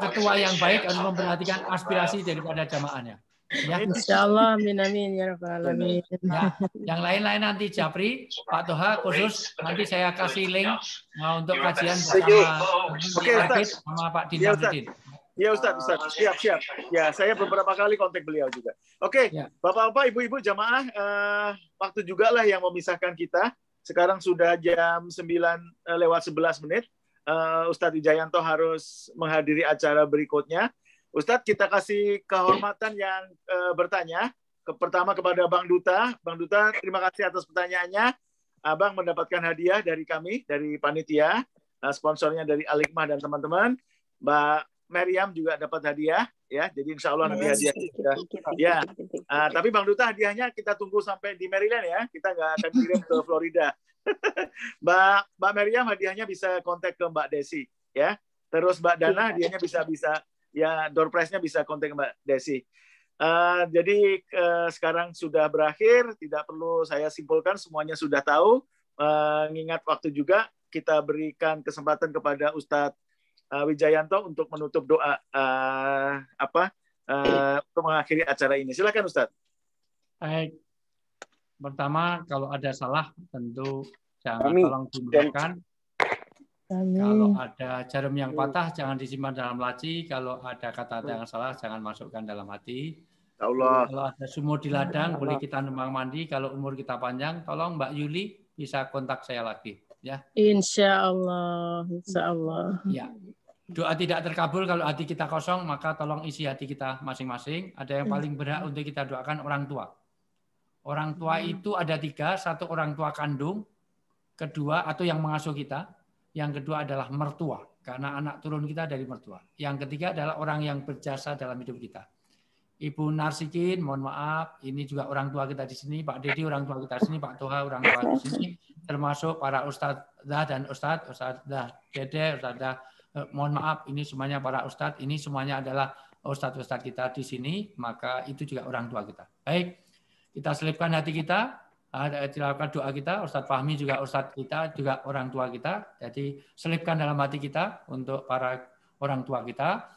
ketua yang baik harus memperhatikan aspirasi daripada jamaahnya. Ya. Insyaallah, amin ya rabbal alamin. Ya, yang lain-lain nanti Japri, Pak Toha khusus nanti saya kasih link untuk kajian bersama Pak Dinamudin. Ya Ustaz, siap. Ya, saya beberapa kali kontak beliau juga. Oke, Bapak-bapak, Ibu-ibu jamaah, waktu juga lah yang memisahkan kita. Sekarang sudah jam 9:11. Ustadz Wijayanto harus menghadiri acara berikutnya. Ustadz, kita kasih kehormatan yang bertanya pertama kepada Bang Duta. Bang Duta, terima kasih atas pertanyaannya. Abang mendapatkan hadiah dari kami, dari panitia, sponsornya dari Al-Hikmah dan teman-teman. Mbak Meriam juga dapat hadiah, ya. Jadi insya Allah nanti hadiah kita. Ya. Tapi Bang Duta hadiahnya kita tunggu sampai di Maryland ya. Kita nggak akan kirim ke Florida. Mbak Meriam hadiahnya bisa kontak ke Mbak Desi, ya. Terus Mbak Dana hadiahnya bisa ya, door prize-nya bisa kontak Mbak Desi. Jadi sekarang sudah berakhir, tidak perlu saya simpulkan, semuanya sudah tahu. Mengingat waktu juga, kita berikan kesempatan kepada Ustadz Wijayanto untuk menutup doa untuk mengakhiri acara ini. Silakan Ustadz. Baik. Pertama, kalau ada salah tentu jangan tolong dimaafkan. Kalau ada jarum yang patah jangan disimpan dalam laci. Kalau ada kata yang salah jangan masukkan dalam hati. Allah. Kalau ada sumur di ladang boleh kita numpang mandi. Kalau umur kita panjang, tolong Mbak Yuli bisa kontak saya lagi. Ya. Insya Allah. Insya Allah. Ya. Doa tidak terkabul kalau hati kita kosong, maka tolong isi hati kita masing-masing. Ada yang paling berhak untuk kita doakan orang tua. Orang tua itu ada 3, satu orang tua kandung, kedua atau yang mengasuh kita, yang kedua adalah mertua, karena anak turun kita dari mertua. Yang ketiga adalah orang yang berjasa dalam hidup kita. Ibu Narsikin, mohon maaf, ini juga orang tua kita di sini, Pak Dedi orang tua kita di sini, Pak Toha orang tua di sini, termasuk para ustadzah dan ustadzah Dede, ustadzah. Mohon maaf, ini semuanya para ustadz, ini semuanya adalah ustadz-ustadz kita di sini, maka itu juga orang tua kita. Baik, kita selipkan hati kita, silakan doa kita, Ustadz Fahmi juga ustadz kita, juga orang tua kita. Jadi selipkan dalam hati kita untuk para orang tua kita,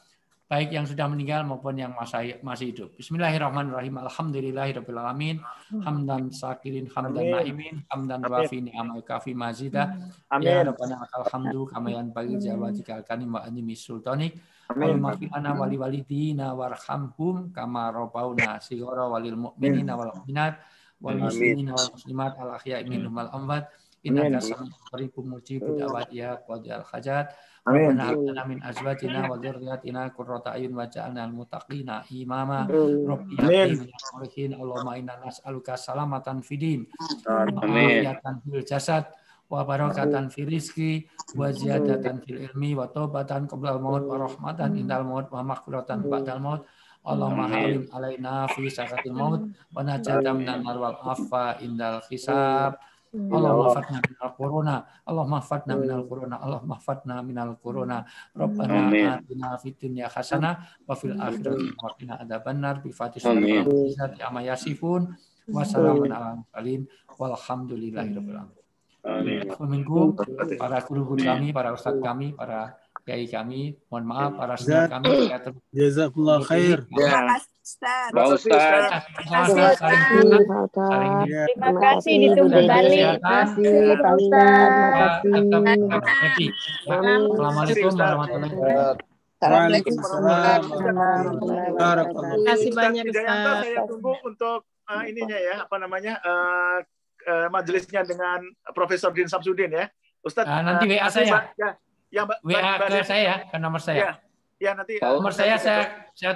baik yang sudah meninggal maupun yang masih hidup. Bismillahirrahmanirrahim. Alhamdulillahirabbil alamin. Hamdan sakirin, hamdan naimin, hamdan wafi ni'mal kafi mazidah. Ya Rabbana lakal hamdu kama yanbaghi li wajhikal karim wa animi sultanik. Allahumma fil ana wali walidina warhamhum kama rabbauna shighara walil mu'minina wal mu'minat wal muslimina wal muslimat al ahya'i minhum wal amwat. Innaka sami'un qaribun mujibud da'wati ya qadiyal hajat. Rabbana hab lana min azwajina wa dzurriyyatina qurrata a'yun waj'alna lil muttaqina imama. Rabbi habli minal sholihin. Allahumma inna nas'aluka salamatan fid din wa afiyatan fil jasad wa barakatan fil rizqi wa ziyadatan fil ilmi wa taubatan qabla al-maut wa rahmatan indal maut wa maghfiratan ba'dal maut. Allahumma halim alaina fi sakatil maut wa najatan minan nar wal afa indal hisab. Allahumma fatna minal corona, Allahumma fatna minal corona, Allahumma fatna minal corona. Rabbana atina fid dunya hasanah wa fil akhirati wa qina adzabannar bi fatihil amma yasifun wa salamun alal mursalin walhamdulillahirabbil alamin. Assalamualaikum para guru kami, para ustaz kami, para kiai kami, mohon maaf para senior kami. Jazakallah khair. Pak Ustaz. Terima kasih, ditunggu balik. Terima kasih. Assalamualaikum warahmatullahi wabarakatuh. Waalaikumsalam. Terima kasih banyak Ustaz. Saya tunggu untuk ininya ya, apa namanya, majelisnya dengan Profesor Din Samsudin ya. Ustaz. Nanti WA saya. Ya, WA ke saya ke nomor saya. Ya nanti nomor saya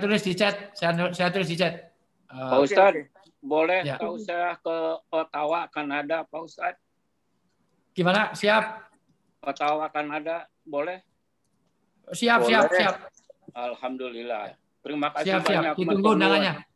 tulis di chat. Saya tulis di chat. Pak Ustadz, boleh tahu saya ke Ottawa, Kanada, Pak Ustadz? Gimana? Siap? Ottawa, Kanada, boleh? Siap. Alhamdulillah. Terima kasih banyak. Ditunggu undangannya.